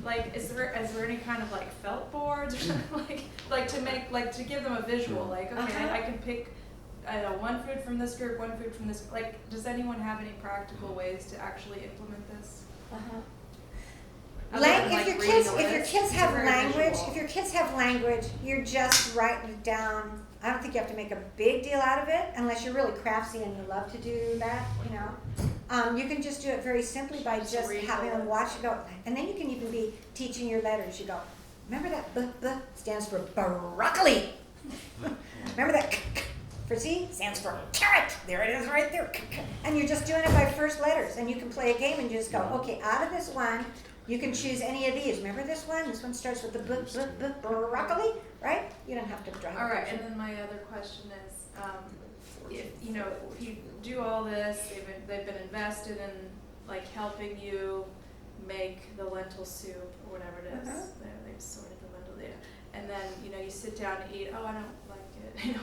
Like, is there any kind of like felt boards or something like to make to give them a visual? Like, okay, I can pick one food from this group, one food from this. Like, does anyone have any practical ways to actually implement this? If your kids have language, you're just writing it down. I don't think you have to make a big deal out of it unless you're really crafty and you love to do that, you know. You can just do it very simply by just having them watch it go. And then you can even be teaching your letters. You go, remember that B stands for broccoli. Remember that for C stands for carrot. There it is right there. And you're just doing it by first letters. And you can play a game and just go, okay, out of this one, you can choose any of these. Remember this one? This one starts with the broccoli, right? You don't have to drive. All right, and then my other question is, if you do all this, they've been invested in like helping you make the lentil soup or whatever it is. They've sorted the lentil, and then you sit down and eat. Oh, I don't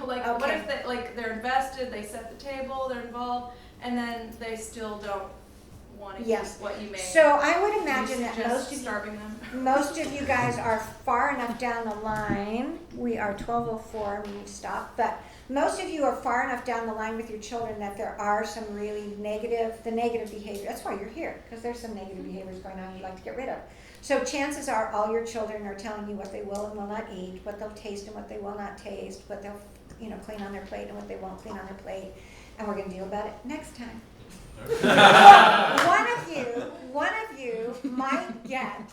like it. What if they're invested, they set the table, they're involved, and then they still don't want to Yes. eat what you made. So I would Do you imagine that suggest starving them? most of you guys are far enough down the line. We are 12:04, we need to stop. But most of you are far enough down the line with your children that there are some really negative behavior. That's why you're here, because there's some negative behaviors going on you'd like to get rid of. So chances are all your children are telling you what they will and will not eat, what they'll taste and what they will not taste, what they'll clean on their plate and what they won't clean on their plate. And we're going to deal about it next time. One of you might get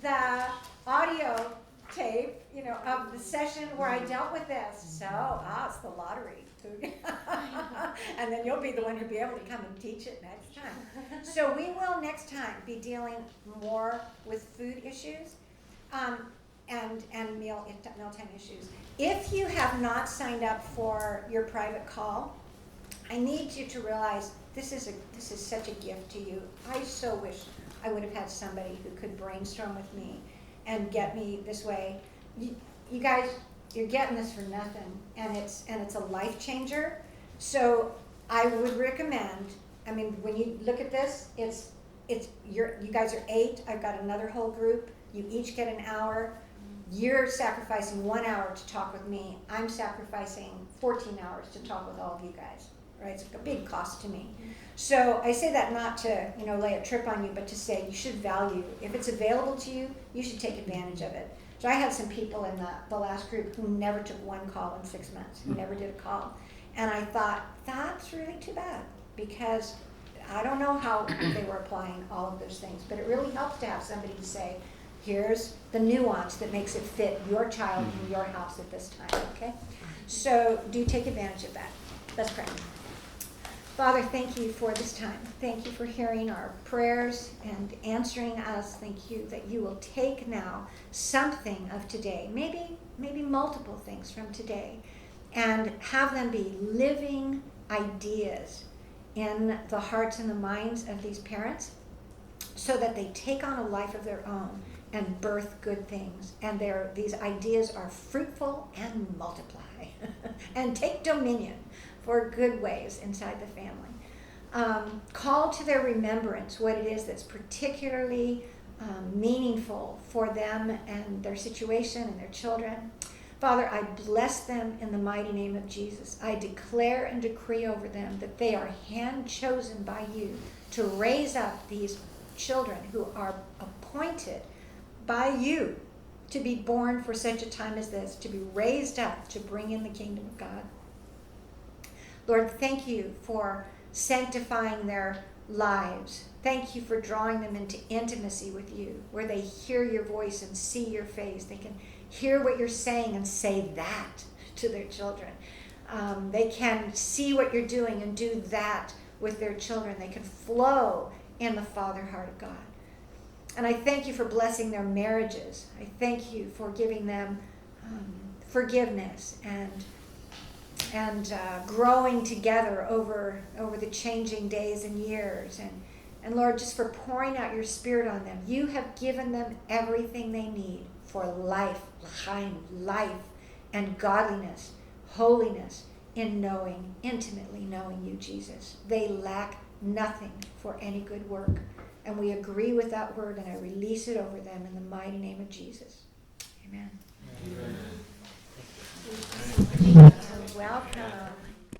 the audio tape, of the session where I dealt with this. So, it's the lottery. And then you'll be the one who'll be able to come and teach it next time. So we will next time be dealing more with food issues and mealtime issues. If you have not signed up for your private call, I need you to realize this is such a gift to you. I so wish I would have had somebody who could brainstorm with me and get me this way. You guys, you're getting this for nothing, and it's a life changer. So I would recommend. I mean, when you look at this, you guys are 8. I've got another whole group. You each get an hour. You're sacrificing 1 hour to talk with me. I'm sacrificing 14 hours to talk with all of you guys. Right? It's a big cost to me. So I say that not to, lay a trip on you, but to say you should value. If it's available to you, you should take advantage of it. So I had some people in the last group who never took one call in 6 months, who never did a call. And I thought, that's really too bad, because I don't know how they were applying all of those things, but it really helps to have somebody to say, here's the nuance that makes it fit your child in your house at this time, okay? So do take advantage of that. Let's pray. Father, thank you for this time. Thank you for hearing our prayers and answering us. Thank you that you will take now something of today, maybe multiple things from today, and have them be living ideas in the hearts and the minds of these parents, so that they take on a life of their own and birth good things. And these ideas are fruitful and multiply and take dominion for good ways inside the family. Call to their remembrance what it is that's particularly meaningful for them and their situation and their children. Father, I bless them in the mighty name of Jesus. I declare and decree over them that they are hand-chosen by you to raise up these children who are appointed by you to be born for such a time as this, to be raised up to bring in the kingdom of God. Lord, thank you for sanctifying their lives. Thank you for drawing them into intimacy with you, where they hear your voice and see your face. They can hear what you're saying and say that to their children. They can see what you're doing and do that with their children. They can flow in the Father heart of God. And I thank you for blessing their marriages. I thank you for giving them forgiveness and growing together over the changing days and years. And Lord, just for pouring out your Spirit on them. You have given them everything they need for life, life, and godliness, holiness, in intimately knowing you, Jesus. They lack nothing for any good work. And we agree with that word, and I release it over them in the mighty name of Jesus. Amen. Amen. Welcome.